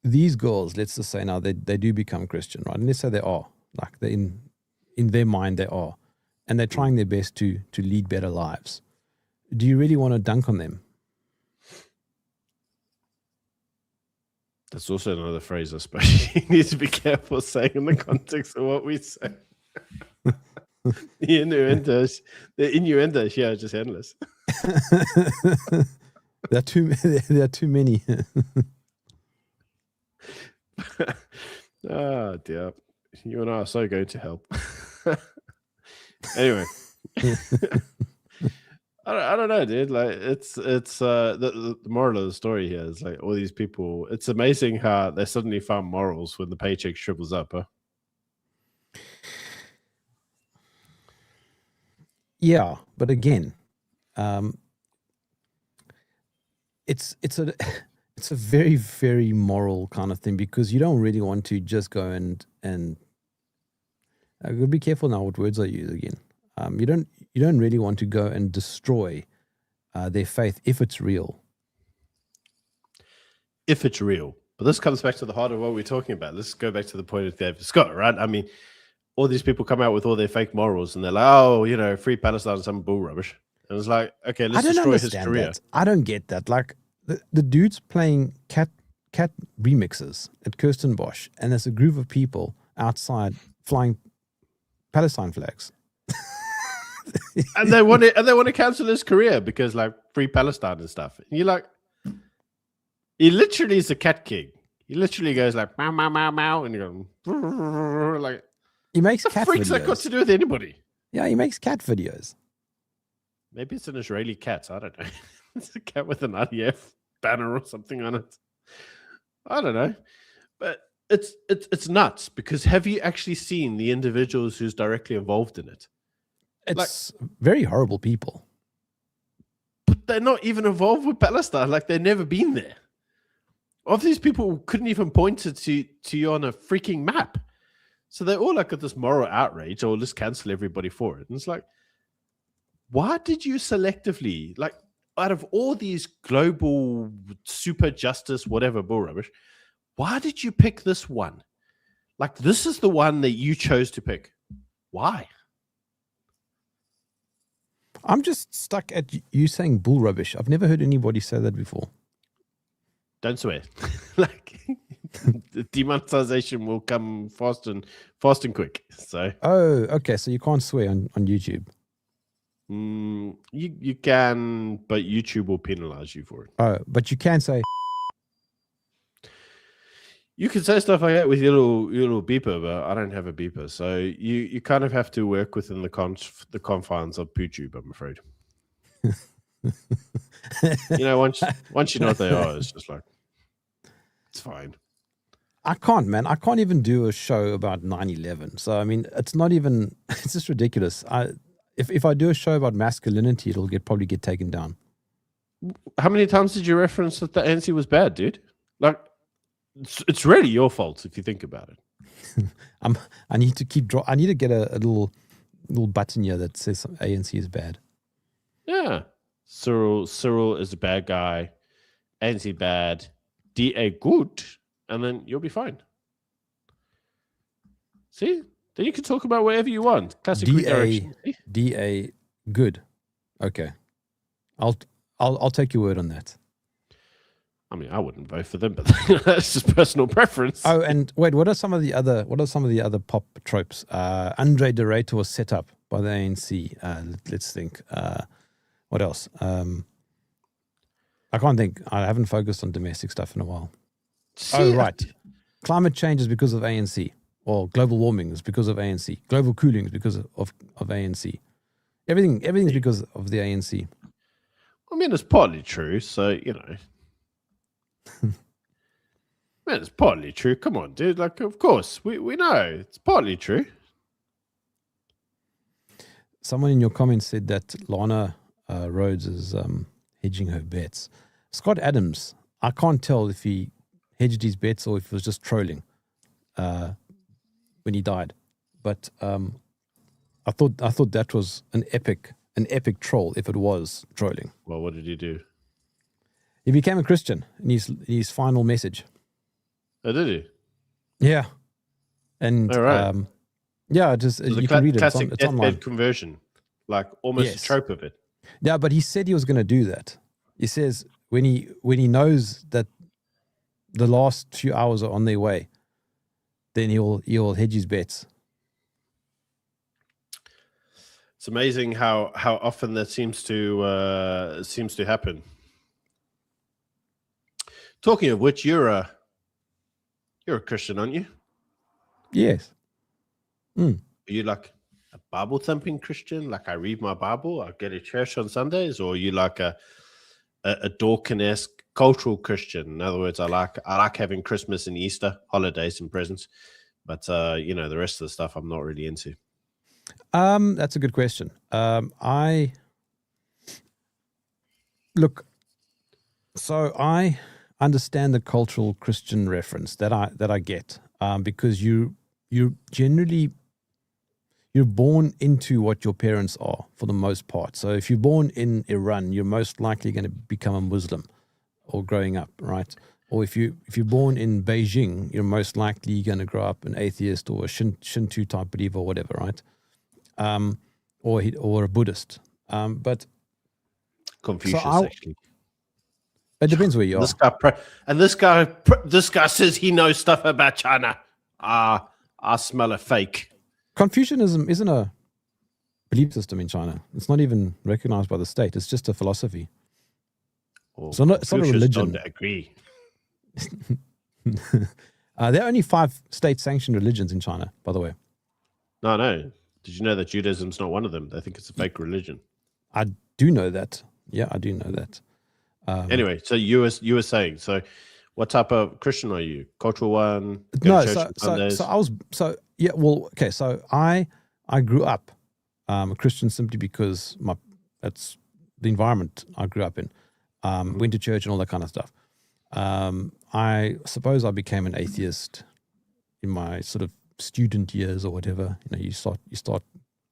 [SPEAKER 2] these girls, let's just say now, they do become Christian, right? And let's say they are. Like, they in their mind, they are. And they're trying their best to lead better lives. Do you really want to dunk on them?
[SPEAKER 1] That's also another phrase I suppose you need to be careful saying in the context of what we say. The innuendos, yeah, just endless.
[SPEAKER 2] There are too many.
[SPEAKER 1] Oh dear, you and I are so going to help. Anyway, I don't know, dude. Like, it's the moral of the story here is like all these people. It's amazing how they suddenly found morals when the paycheck shrivels up, huh?
[SPEAKER 2] Yeah, but again, it's a very, very moral kind of thing, because you don't really want to just go and I gotta be careful now what words I use again. You don't really want to go and destroy their faith if it's real.
[SPEAKER 1] If it's real. But this comes back to the heart of what we're talking about. Let's go back to the point of David Scott, right? I mean, all these people come out with all their fake morals and they're like, oh, free Palestine and some bull rubbish. And it's like, okay, let's destroy his career.
[SPEAKER 2] That. I don't get that. Like, the dude's playing cat remixes at Kirstenbosch, and there's a group of people outside flying Palestine flags.
[SPEAKER 1] and they want to cancel his career because like free Palestine and stuff. And you're like, he literally is a cat king. He literally goes like meow meow meow meow, and you go like,
[SPEAKER 2] he makes
[SPEAKER 1] what
[SPEAKER 2] cat
[SPEAKER 1] freaks
[SPEAKER 2] videos.
[SPEAKER 1] That got to do with anybody?
[SPEAKER 2] Yeah, he makes cat videos.
[SPEAKER 1] Maybe it's an Israeli cat. I don't know. It's a cat with an IDF banner or something on it. I don't know. But it's nuts, because have you actually seen the individuals who's directly involved in it?
[SPEAKER 2] It's very horrible people.
[SPEAKER 1] But they're not even involved with Palestine. Like, they've never been there. Of these people couldn't even point it to you on a freaking map. So they're all like got this moral outrage, or let's cancel everybody for it. And it's like, why did you selectively, like, out of all these global super justice, whatever bull rubbish, why did you pick this one? Like, this is the one that you chose to pick. Why?
[SPEAKER 2] I'm just stuck at you saying bull rubbish. I've never heard anybody say that before.
[SPEAKER 1] Don't swear. Like, the demonetization will come fast and quick. So,
[SPEAKER 2] oh, okay. So you can't swear on YouTube.
[SPEAKER 1] you can, but YouTube will penalize you for it.
[SPEAKER 2] Oh, but you can say.
[SPEAKER 1] You can say stuff like that with your little beeper, but I don't have a beeper, so you kind of have to work within the confines of YouTube, I'm afraid. Once you know what they are, it's just like, it's fine.
[SPEAKER 2] I can't, man. I can't even do a show about 9/11. So I mean, it's not even. It's just ridiculous. If I do a show about masculinity, it'll probably get taken down.
[SPEAKER 1] How many times did you reference that the ANC was bad, dude? Like, it's really your fault if you think about it.
[SPEAKER 2] I need to I need to get a little button here that says ANC is bad.
[SPEAKER 1] Yeah, Cyril is a bad guy. ANC bad. DA good, and then you'll be fine. See, then you can talk about whatever you want. Classic redirection.
[SPEAKER 2] DA good. Okay, I'll take your word on that.
[SPEAKER 1] I mean, I wouldn't vote for them, but that's just personal preference.
[SPEAKER 2] Oh, and wait, what are some of the other pop tropes? Andre de Ruyter was set up by the ANC. Let's think. What else? I can't think. I haven't focused on domestic stuff in a while. Oh, right. Climate change is because of ANC. Or global warming is because of ANC. Global cooling is because of ANC. Everything's because of the ANC.
[SPEAKER 1] I mean, it's partly true, so, Man, it's partly true. Come on, dude. Like, of course, we know. It's partly true.
[SPEAKER 2] Someone in your comments said that Lana Rhodes is hedging her bets. Scott Adams, I can't tell if he hedged his bets or if it was just trolling when he died. But I thought that was an epic troll if it was trolling.
[SPEAKER 1] Well, what did he do?
[SPEAKER 2] He became a Christian in his final message.
[SPEAKER 1] Oh, did he?
[SPEAKER 2] Yeah. And
[SPEAKER 1] all right.
[SPEAKER 2] Yeah, just you can read it.
[SPEAKER 1] Classic
[SPEAKER 2] it's online.
[SPEAKER 1] deathbed conversion, like almost a trope of it.
[SPEAKER 2] Yeah, but he said he was going to do that. He says when he knows that the last few hours are on their way, then he'll hedge his bets.
[SPEAKER 1] It's amazing how often that seems to happen. Talking of which, you're a Christian, aren't you?
[SPEAKER 2] Yes.
[SPEAKER 1] Are you like a Bible thumping Christian? Like, I read my Bible, I go to church on Sundays, or are you like a Dawkins-esque cultural Christian? In other words, I like having Christmas and Easter holidays and presents, but the rest of the stuff I'm not really into.
[SPEAKER 2] That's a good question. I understand the cultural Christian reference that I get, because you're born into what your parents are for the most part. So if you're born in Iran, you're most likely going to become a Muslim or growing up, right? Or if you're born in Beijing, you're most likely going to grow up an atheist or a Shinto type believer or whatever, right? Or a Buddhist. But
[SPEAKER 1] Confucius, actually.
[SPEAKER 2] It depends where you are.
[SPEAKER 1] This guy says he knows stuff about China. I smell a fake.
[SPEAKER 2] Confucianism isn't a belief system in China. It's not even recognized by the state. It's just a philosophy.
[SPEAKER 1] Well,
[SPEAKER 2] so it's not a religion.
[SPEAKER 1] Don't agree.
[SPEAKER 2] There are only 5 state-sanctioned religions in China, by the way.
[SPEAKER 1] No. Did you know that Judaism's not one of them? They think it's a fake religion.
[SPEAKER 2] I do know that. Yeah, I do know that.
[SPEAKER 1] Anyway, so you were saying, so What type of Christian are you? Cultural one? Go
[SPEAKER 2] No,
[SPEAKER 1] to church on Sundays?
[SPEAKER 2] so I was yeah. Well, okay. So I grew up a Christian simply because that's the environment I grew up in. Went to church and all that kind of stuff. I suppose I became an atheist in my sort of student years or whatever. You start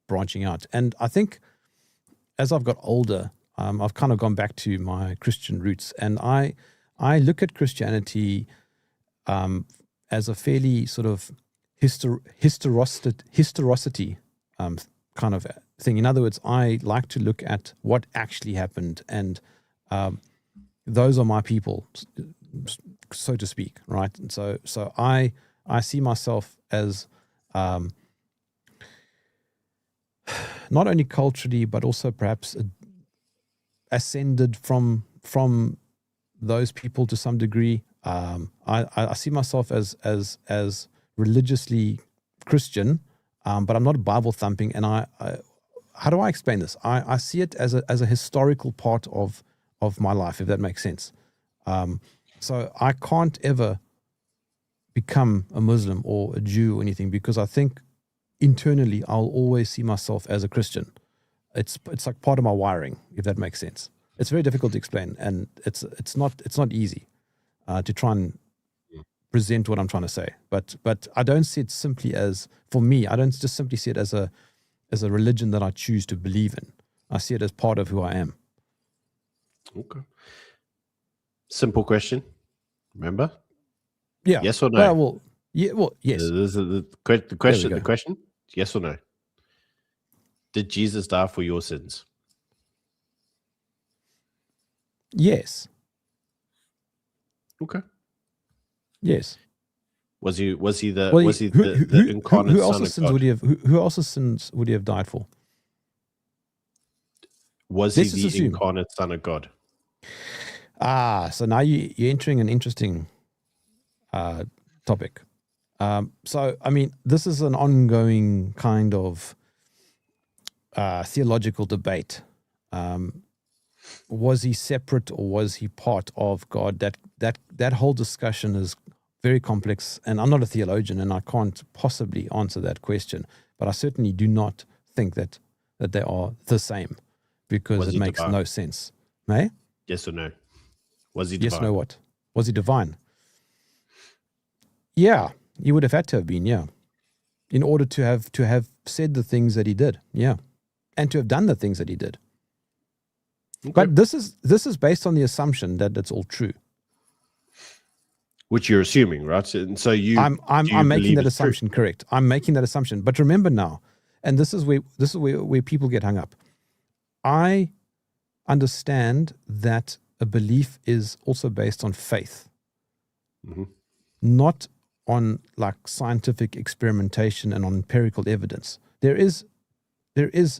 [SPEAKER 2] branching out, and I think as I've got older, I've kind of gone back to my Christian roots, and I look at Christianity as a fairly sort of historicity kind of thing. In other words, I like to look at what actually happened, and those are my people, so to speak, right? And so I see myself as not only culturally but also perhaps ascended from those people to some degree. I see myself as religiously Christian, but I'm not Bible thumping. And I how do I explain this? I see it as a historical part of my life, if that makes sense. So I can't ever become a Muslim or a Jew or anything, because I think internally I'll always see myself as a Christian. It's like part of my wiring, if that makes sense. It's very difficult to explain, and it's not easy to try and present what I'm trying to say. But I don't see it simply as, for me, I don't just simply see it as a religion that I choose to believe in. I see it as part of who I am.
[SPEAKER 1] Okay. Simple question. Remember?
[SPEAKER 2] Yeah.
[SPEAKER 1] Yes or no?
[SPEAKER 2] Well, yeah. Well, yes.
[SPEAKER 1] The question. The question. Yes or no? Did Jesus die for your sins?
[SPEAKER 2] Yes.
[SPEAKER 1] Okay.
[SPEAKER 2] Yes.
[SPEAKER 1] Was he the incarnate
[SPEAKER 2] who
[SPEAKER 1] Son
[SPEAKER 2] else's
[SPEAKER 1] of
[SPEAKER 2] sins
[SPEAKER 1] God?
[SPEAKER 2] would he have? Who else's sins would he have died for?
[SPEAKER 1] Was
[SPEAKER 2] Let's
[SPEAKER 1] he
[SPEAKER 2] just
[SPEAKER 1] the
[SPEAKER 2] assume.
[SPEAKER 1] incarnate Son of God?
[SPEAKER 2] So now you're entering an interesting topic. So, I mean, this is an ongoing kind of theological debate. Was he separate or was he part of God? That whole discussion is very complex, and I'm not a theologian, and I can't possibly answer that question. But I certainly do not think that they are the same, because it makes no sense. May?
[SPEAKER 1] Yes or no? Was he divine?
[SPEAKER 2] Yes, no, what? Was he divine? Yeah, he would have had to have been, yeah. In order to have said the things that he did, yeah. And to have done the things that he did.
[SPEAKER 1] Okay.
[SPEAKER 2] But this is based on the assumption that that's all true.
[SPEAKER 1] Which you're assuming, right? And so
[SPEAKER 2] I'm making that assumption correct. I'm making that assumption. But remember now, and this is where people get hung up. I understand that a belief is also based on faith, not on like scientific experimentation and on empirical evidence. There is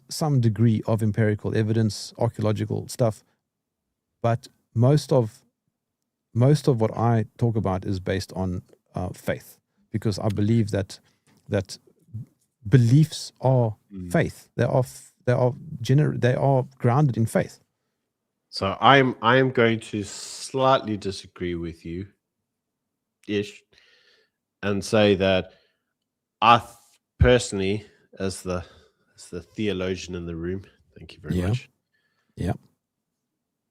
[SPEAKER 2] some degree of empirical evidence, archaeological stuff, but most of what I talk about is based on faith, because I believe that beliefs are faith. They are grounded in faith.
[SPEAKER 1] So I am going to slightly disagree with you, ish, and say that I personally, as the theologian in the room, thank you very much.
[SPEAKER 2] Yeah.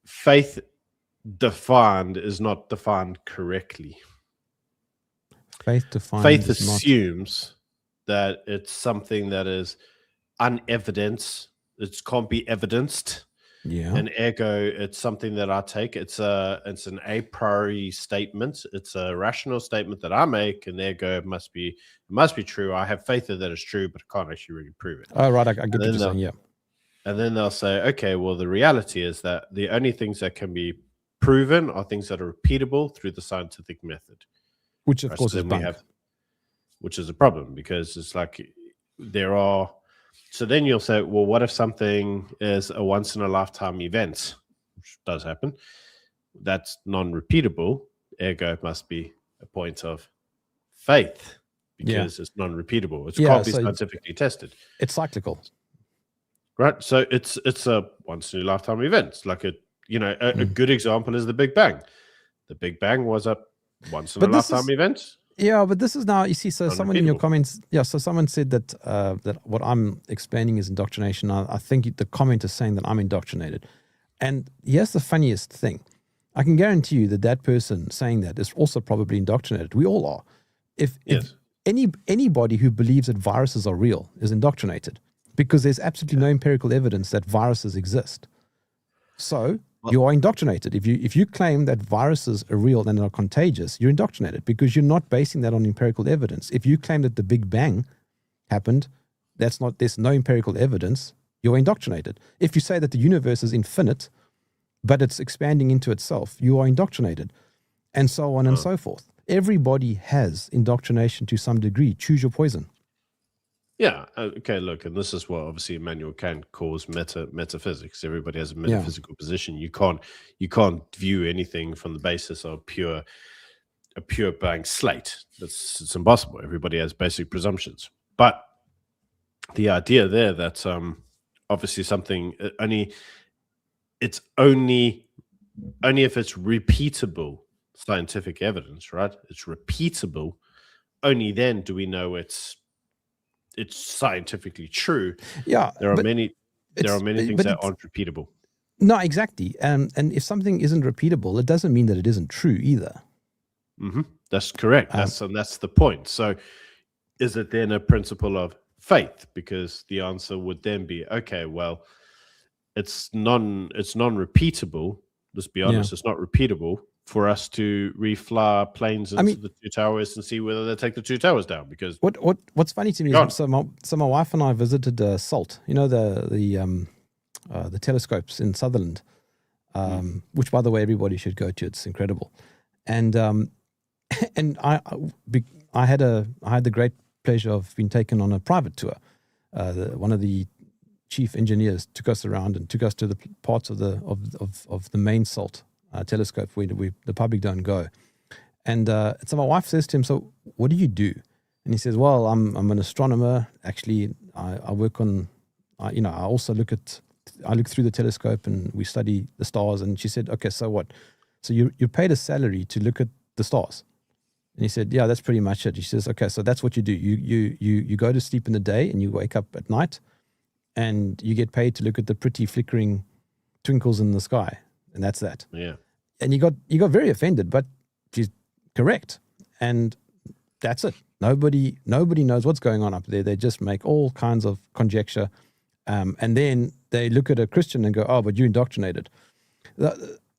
[SPEAKER 1] Faith defined is not defined correctly.
[SPEAKER 2] Faith defined.
[SPEAKER 1] Faith assumes that it's something that is unevidenced. It can't be evidenced.
[SPEAKER 2] Yeah.
[SPEAKER 1] And ergo, it's something that I take. It's an a priori statement. It's a rational statement that I make, and ergo it must be true. I have faith that it's true, but I can't actually really prove it.
[SPEAKER 2] Oh, right. I get what you're saying. Yeah.
[SPEAKER 1] And then they'll say, okay, well, the reality is that the only things that can be proven are things that are repeatable through the scientific method,
[SPEAKER 2] which of course is bunk.
[SPEAKER 1] Which is a problem, because it's like there are. So then you'll say, well, what if something is a once in a lifetime event, which does happen? That's non-repeatable. Ergo, it must be a point of faith, because it's non-repeatable. It can't be scientifically tested.
[SPEAKER 2] It's cyclical,
[SPEAKER 1] right? So it's a once in a lifetime event. It's like a good example is the Big Bang. The Big Bang was a once in
[SPEAKER 2] But
[SPEAKER 1] a
[SPEAKER 2] this
[SPEAKER 1] lifetime
[SPEAKER 2] is-
[SPEAKER 1] event.
[SPEAKER 2] Yeah, but this is now, you see, so someone in your
[SPEAKER 1] Unrepeatable.
[SPEAKER 2] comments, so someone said that that what I'm explaining is indoctrination. I think the comment is saying that I'm indoctrinated. And here's the funniest thing. I can guarantee you that that person saying that is also probably indoctrinated. We all are. If
[SPEAKER 1] Yes.
[SPEAKER 2] anybody who believes that viruses are real is indoctrinated, because there's absolutely no empirical evidence that viruses exist. So you are indoctrinated. If you claim that viruses are real and are contagious, you're indoctrinated because you're not basing that on empirical evidence. If you claim that the Big Bang happened, there's no empirical evidence, you're indoctrinated. If you say that the universe is infinite, but it's expanding into itself, you are indoctrinated, and so on and so forth. Everybody has indoctrination to some degree. Choose your poison.
[SPEAKER 1] Yeah. Okay. Look, and this is what obviously Immanuel Kant calls metaphysics. Everybody has a metaphysical position. You can't view anything from the basis of a pure blank slate. It's impossible. Everybody has basic presumptions. But the idea there that obviously something only if it's repeatable scientific evidence, right? It's repeatable. Only then do we know it's scientifically true.
[SPEAKER 2] Yeah,
[SPEAKER 1] There are many things
[SPEAKER 2] but
[SPEAKER 1] that aren't repeatable.
[SPEAKER 2] No, exactly. And if something isn't repeatable, it doesn't mean that it isn't true either.
[SPEAKER 1] That's correct. That's the point. So is it then a principle of faith? Because the answer would then be, okay, well, it's non-repeatable. Let's be honest, it's not repeatable for us to refly planes into the two towers and see whether they take the two towers down. Because
[SPEAKER 2] what's funny to me is so my wife and I visited SALT. You know the telescopes in Sutherland, which by the way everybody should go to. It's incredible. And and I had the great pleasure of being taken on a private tour. One of the chief engineers took us around and took us to the parts of the main SALT telescope where the public don't go. And so my wife says to him, "So what do you do?" And he says, "Well, I'm an astronomer. Actually, I work on, I also look through the telescope and we study the stars." And she said, "Okay, so what? So you're paid a salary to look at the stars?" And he said, "Yeah, that's pretty much it." She says, "Okay, so that's what you do. You go to sleep in the day and you wake up at night, and you get paid to look at the pretty flickering twinkles in the sky, and that's that."
[SPEAKER 1] Yeah.
[SPEAKER 2] And he got very offended, but she's correct, and that's it. Nobody knows what's going on up there. They just make all kinds of conjecture, and then they look at a Christian and go, "Oh, but you're indoctrinated."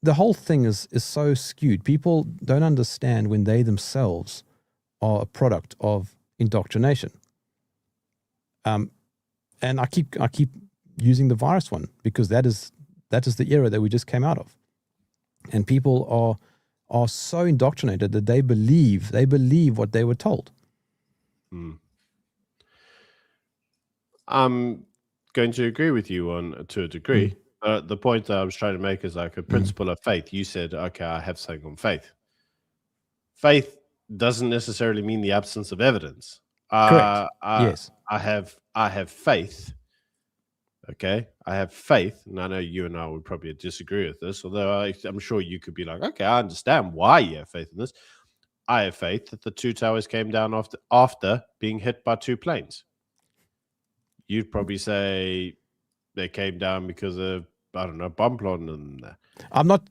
[SPEAKER 2] The whole thing is so skewed. People don't understand when they themselves are a product of indoctrination. And I keep using the virus one because that is the era that we just came out of, and people are so indoctrinated that they believe what they were told.
[SPEAKER 1] I'm going to agree with you to a degree. The point that I was trying to make is like a principle of faith. You said, okay, I have something on faith. Faith doesn't necessarily mean the absence of evidence.
[SPEAKER 2] Correct. Yes.
[SPEAKER 1] I have faith. Okay. I have faith. And I know you and I would probably disagree with this, although I'm sure you could be like, okay, I understand why you have faith in this. I have faith that the two towers came down after being hit by two planes. You'd probably say they came down because of, I don't know, bomb plotting and that.
[SPEAKER 2] I'm not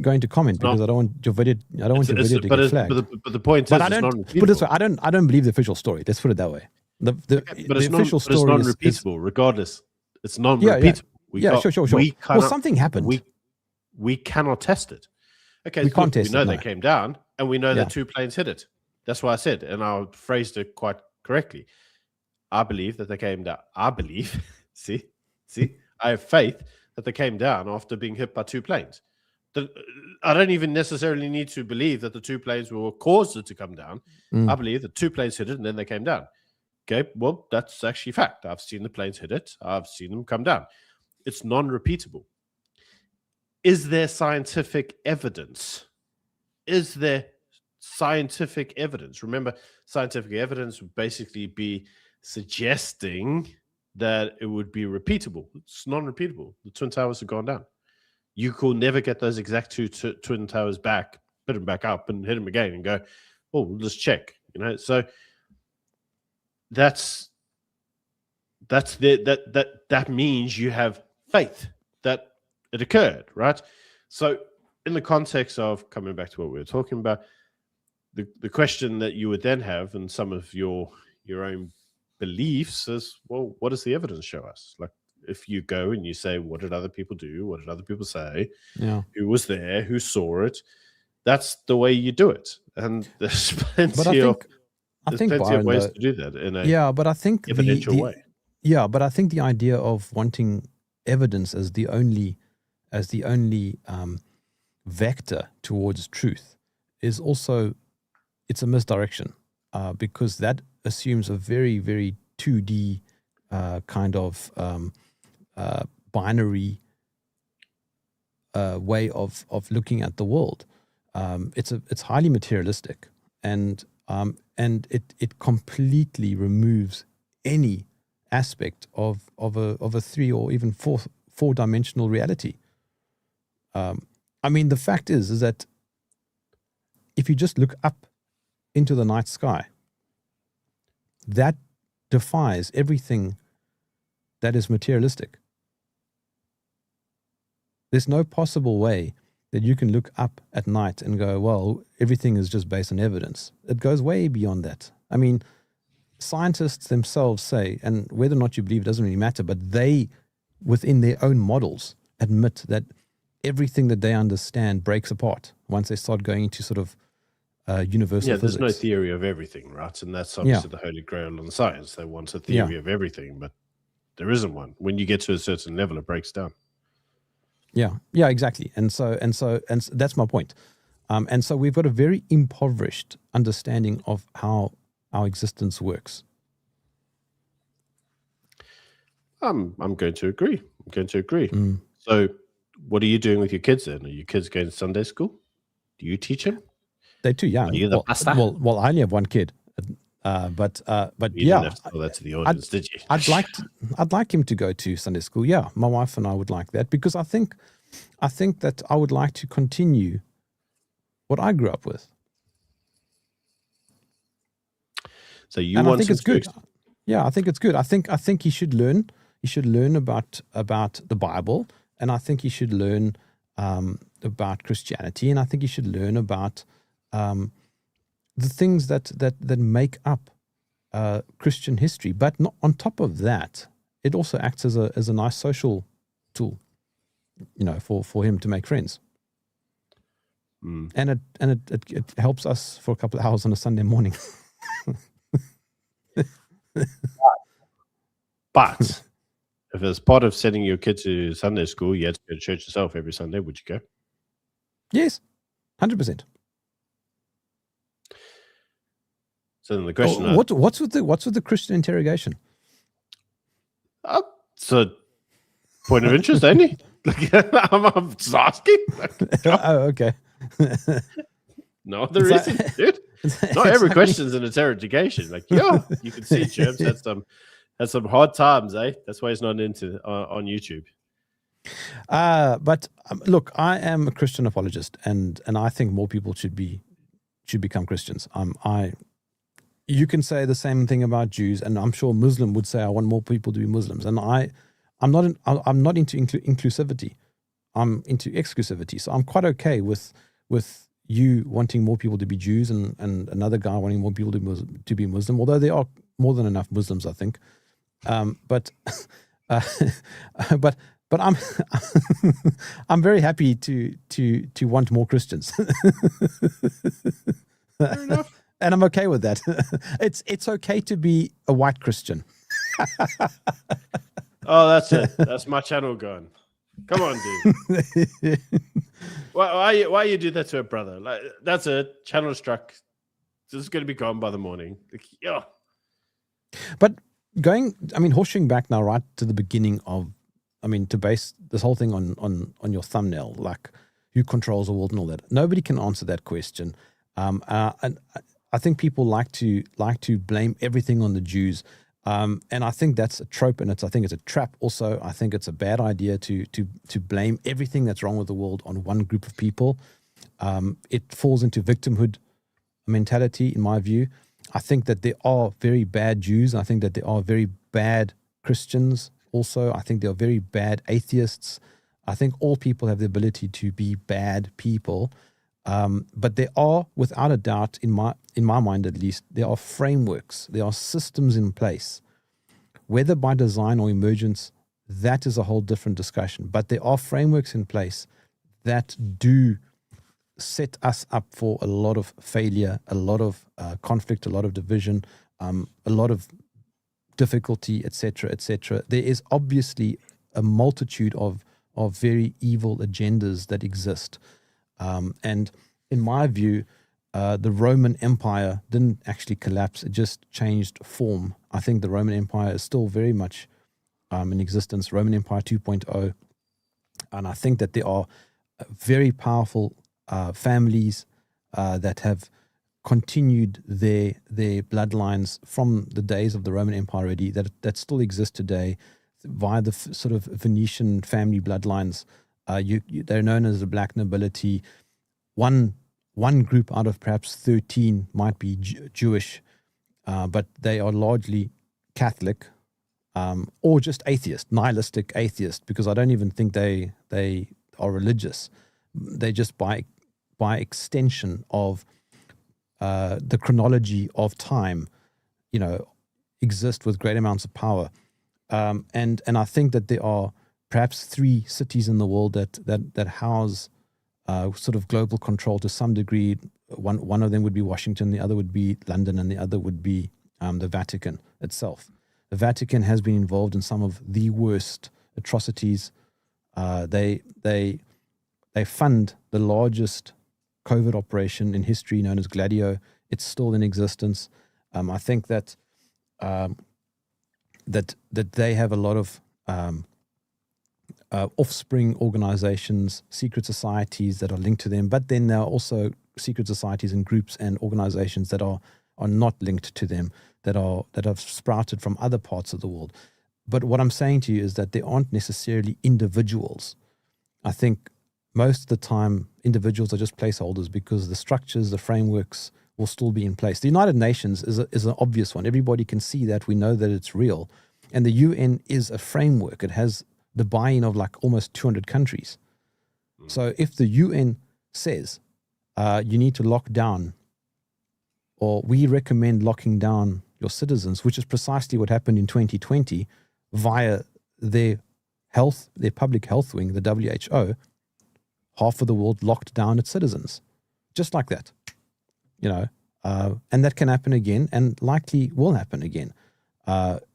[SPEAKER 2] going to comment because I don't want your video. I don't want your video to get flagged.
[SPEAKER 1] But the point is, it's non-repeatable.
[SPEAKER 2] Put this way, I don't believe the official story. Let's put it that way. The official story
[SPEAKER 1] is non-repeatable. Regardless, it's non-repeatable.
[SPEAKER 2] Sure. Well, something happened.
[SPEAKER 1] We cannot test it. Okay,
[SPEAKER 2] we can't test it.
[SPEAKER 1] We know they came down, and we know that two planes hit it. That's what I said, and I phrased it quite correctly. I believe that they came down. I believe. See, I have faith that they came down after being hit by two planes. I don't even necessarily need to believe that the two planes were caused it to come down. I believe that two planes hit it and then they came down. Okay, well, that's actually fact. I've seen the planes hit it. I've seen them come down. It's non-repeatable. Is there scientific evidence? Is there scientific evidence? Remember, scientific evidence would basically be suggesting that it would be repeatable. It's non-repeatable. The Twin Towers have gone down. You could never get those exact two Twin Towers back hit him back up and hit him again and go, oh, we'll just check, So that means you have faith that it occurred, right? So in the context of coming back to what we were talking about, the question that you would then have, and some of your own beliefs is, well, what does the evidence show us? Like, if you go and you say, what did other people do? What did other people say?
[SPEAKER 2] Yeah.
[SPEAKER 1] Who was there? Who saw it? That's the way you do it. And there's plenty of ways to do that in a evidential way.
[SPEAKER 2] Yeah, but I think the idea of wanting evidence as the only vector towards truth is also, it's a misdirection, because that assumes a very, very 2D kind of binary way of looking at the world. It's highly materialistic, and it completely removes any aspect of a 3 or even 4 dimensional reality. I mean, the fact is that if you just look up into the night sky, that defies everything that is materialistic. There's no possible way that you can look up at night and go, well, everything is just based on evidence. It goes way beyond that. I mean, scientists themselves say, and whether or not you believe it doesn't really matter, but they, within their own models, admit that everything that they understand breaks apart once they start going into sort of universal physics.
[SPEAKER 1] There's no theory of everything, right? And that's obviously the holy grail on science. They want a theory of everything, but there isn't one. When you get to a certain level, it breaks down.
[SPEAKER 2] Yeah, exactly. And so that's my point. And so we've got a very impoverished understanding of how our existence works.
[SPEAKER 1] I'm going to agree. So what are you doing with your kids then? Are your kids going to Sunday school? Do you teach them?
[SPEAKER 2] They do, yeah.
[SPEAKER 1] Are you the pastor?
[SPEAKER 2] Well, I only have one kid, but
[SPEAKER 1] you didn't have to tell that to the audience, did you?
[SPEAKER 2] I'd like him to go to Sunday school. Yeah, my wife and I would like that, because I think that I would like to continue what I grew up with.
[SPEAKER 1] So you want?
[SPEAKER 2] I think it's good. Yeah, I think it's good. I think he should learn. He should learn about the Bible, and I think he should learn about Christianity, and I think he should learn about the things that make up Christian history. But not, on top of that, it also acts as a nice social tool, for him to make friends. And it helps us for a couple of hours on a Sunday morning.
[SPEAKER 1] But if as part of sending your kid to Sunday school, you had to go to church yourself every Sunday, would you go?
[SPEAKER 2] Yes, 100%.
[SPEAKER 1] So then the question:
[SPEAKER 2] what's with the Christian interrogation?
[SPEAKER 1] It's a point of interest, ain't it? I'm just asking.
[SPEAKER 2] Oh, okay.
[SPEAKER 1] No other reason, dude. Not every question's an interrogation. Like, you can see Jerm's had some hard times, eh? That's why he's not into on YouTube.
[SPEAKER 2] But look, I am a Christian apologist, and I think more people should become Christians. You can say the same thing about Jews, and I'm sure Muslim would say I want more people to be Muslims. And I'm not into inclusivity. I'm into exclusivity. So I'm quite okay with you wanting more people to be Jews and another guy wanting more people to be Muslim. Although there are more than enough Muslims, I think. But I'm I'm very happy to want more Christians.
[SPEAKER 1] Fair enough.
[SPEAKER 2] And I'm okay with that. It's okay to be a white Christian.
[SPEAKER 1] Oh, that's it. That's my channel gone. Come on, dude. Why you do that to a brother? Like, that's a channel struck. This is going to be gone by the morning. Like,
[SPEAKER 2] But horseshoeing back now right to the beginning of, to base this whole thing on your thumbnail, like who controls the world and all that. Nobody can answer that question. And I think people like to blame everything on the Jews. And I think that's a trope, and I think it's a trap also. I think it's a bad idea to blame everything that's wrong with the world on one group of people. It falls into victimhood mentality, in my view. I think that there are very bad Jews. I think that there are very bad Christians also. I think there are very bad atheists. I think all people have the ability to be bad people. But there are, without a doubt, in my mind at least, there are frameworks, there are systems in place, whether by design or emergence. That is a whole different discussion. But there are frameworks in place that do set us up for a lot of failure, a lot of conflict, a lot of division, a lot of difficulty, etc., etc. There is obviously a multitude of very evil agendas that exist. And in my view, the Roman Empire didn't actually collapse. It just changed form. I think the Roman Empire is still very much in existence, Roman Empire 2.0. And I think that there are very powerful families that have continued their bloodlines from the days of the Roman Empire already, that still exist today via the sort of Venetian family bloodlines. They're known as the black nobility. One group out of perhaps 13 might be Jewish, but they are largely Catholic, or just atheist, nihilistic atheist, because I don't even think they are religious. They just by extension of the chronology of time, exist with great amounts of power. And I think that there are perhaps 3 cities in the world that house sort of global control to some degree. One of them would be Washington, the other would be London, and the other would be the Vatican itself. The Vatican has been involved in some of the worst atrocities. They fund the largest COVID operation in history, known as Gladio. It's still in existence. I think that they have a lot of offspring organizations, secret societies that are linked to them. But then there are also secret societies and groups and organizations that are not linked to them, that have sprouted from other parts of the world. But what I'm saying to you is that they aren't necessarily individuals. I think most of the time individuals are just placeholders, because the structures, the frameworks will still be in place. The United Nations is an obvious one. Everybody can see that. We know that it's real. And the UN is a framework. It has the buy-in of like almost 200 countries. So if the UN says you need to lock down, or we recommend locking down your citizens, which is precisely what happened in 2020 via their public health wing, the WHO, half of the world locked down its citizens, just like that, and that can happen again, and likely will happen again.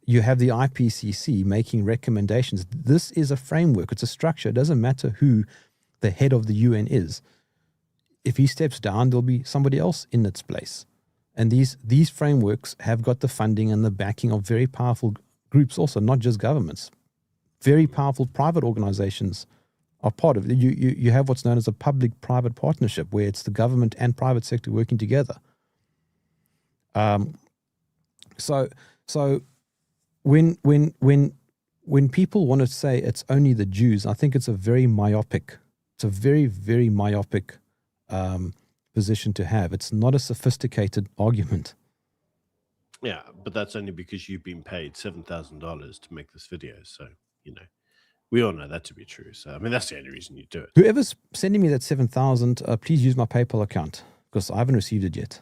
[SPEAKER 2] You have the IPCC making recommendations. This is a framework. It's a structure. It doesn't matter who the head of the UN is. If he steps down, there'll be somebody else in its place. And these frameworks have got the funding and the backing of very powerful groups also, not just governments. Very powerful private organizations are part of it. You have what's known as a public-private partnership, where it's the government and private sector working together. So when people want to say it's only the Jews, I think it's a very myopic position to have. It's not a sophisticated argument.
[SPEAKER 1] Yeah, but that's only because you've been paid $7,000 to make this video. So, we all know that to be true. So, I mean, that's the only reason you do it.
[SPEAKER 2] Whoever's sending me that 7,000, please use my PayPal account, because I haven't received it yet.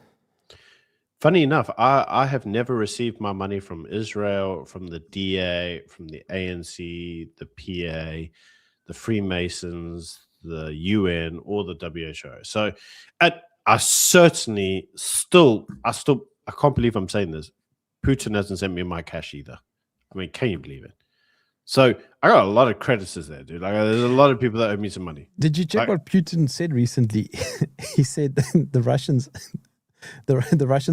[SPEAKER 1] Funny enough, I have never received my money from Israel, from the DA, from the ANC, the PA, the Freemasons, the UN, or the WHO. So I certainly I can't believe I'm saying this. Putin hasn't sent me my cash either. I mean, can you believe it? So I got a lot of creditors there, dude. Like, there's a lot of people that owe me some money.
[SPEAKER 2] Did you check what Putin said recently? He said the Russians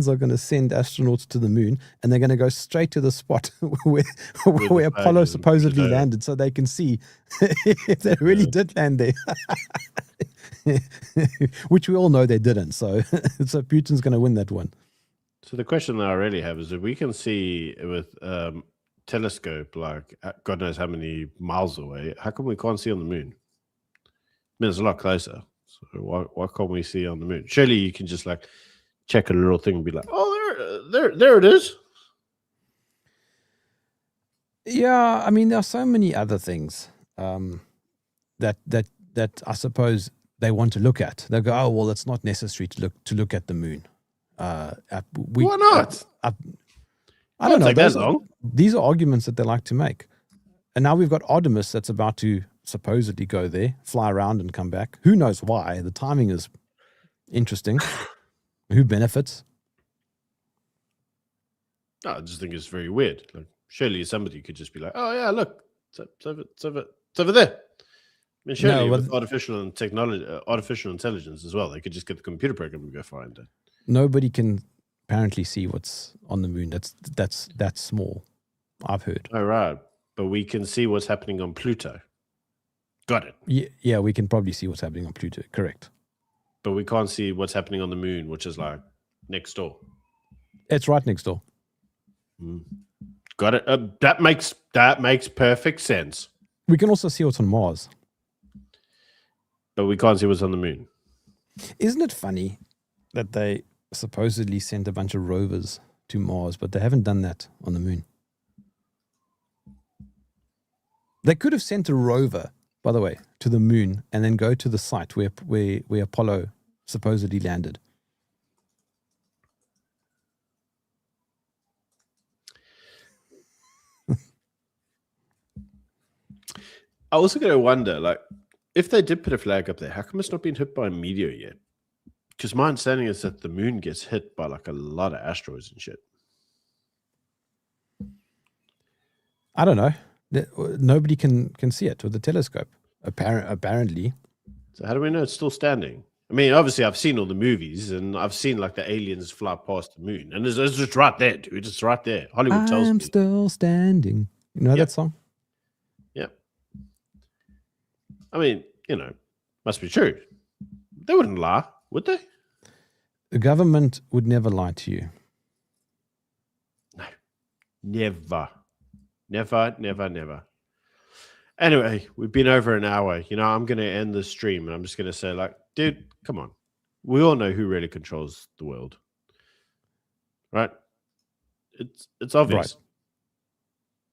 [SPEAKER 2] are going to send astronauts to the moon, and they're going to go straight to the spot where Apollo supposedly landed, so they can see if they really did land there. Which we all know they didn't. So Putin's going to win that one.
[SPEAKER 1] So the question that I really have is, if we can see with telescope, like God knows how many miles away, how come we can't see on the moon? I mean, it's a lot closer. So why can't we see on the moon? Surely you can just like check a little thing and be like, oh, there it is.
[SPEAKER 2] Yeah, I mean, there are so many other things that I suppose they want to look at. They'll go, oh well, it's not necessary to look at the moon.
[SPEAKER 1] Why not?
[SPEAKER 2] I don't know.
[SPEAKER 1] Take that long.
[SPEAKER 2] These are arguments that they like to make. And now we've got Artemis that's about to supposedly go there, fly around and come back. Who knows why? The timing is interesting. Who benefits?
[SPEAKER 1] No, I just think it's very weird. Like, surely somebody could just be like, oh yeah, look, it's over there. I mean, surely with artificial intelligence as well, they could just get the computer program and go find it.
[SPEAKER 2] Nobody can apparently see what's on the moon. That's small. I've heard.
[SPEAKER 1] Oh, right. But we can see what's happening on Pluto. Got it.
[SPEAKER 2] Yeah, we can probably see what's happening on Pluto. Correct.
[SPEAKER 1] But we can't see what's happening on the moon, which is like next door.
[SPEAKER 2] It's right next door.
[SPEAKER 1] Got it. That makes perfect sense.
[SPEAKER 2] We can also see what's on Mars.
[SPEAKER 1] But we can't see what's on the moon.
[SPEAKER 2] Isn't it funny that they supposedly sent a bunch of rovers to Mars, but they haven't done that on the moon? They could have sent a rover, by the way, to the moon and then go to the site where Apollo supposedly landed.
[SPEAKER 1] I also going to wonder, like, if they did put a flag up there, how come it's not been hit by a meteor yet? Because my understanding is that the moon gets hit by like a lot of asteroids and shit.
[SPEAKER 2] I don't know. Nobody can see it with the telescope, apparently.
[SPEAKER 1] So how do we know it's still standing? I mean, obviously, I've seen all the movies and I've seen like the aliens fly past the moon, and it's just right there, dude. It's right there. Hollywood tells me.
[SPEAKER 2] I'm still standing. You know that song?
[SPEAKER 1] Yeah. I mean, must be true. They wouldn't lie, would they?
[SPEAKER 2] The government would never lie to you.
[SPEAKER 1] No, never. Never. Anyway, we've been over an hour. I'm going to end the stream and I'm just going to say, like, dude, come on. We all know who really controls the world. Right? It's obvious.
[SPEAKER 2] Right.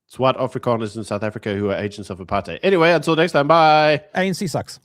[SPEAKER 1] It's white Afrikaners in South Africa who are agents of apartheid. Anyway, until next time, bye.
[SPEAKER 2] ANC sucks.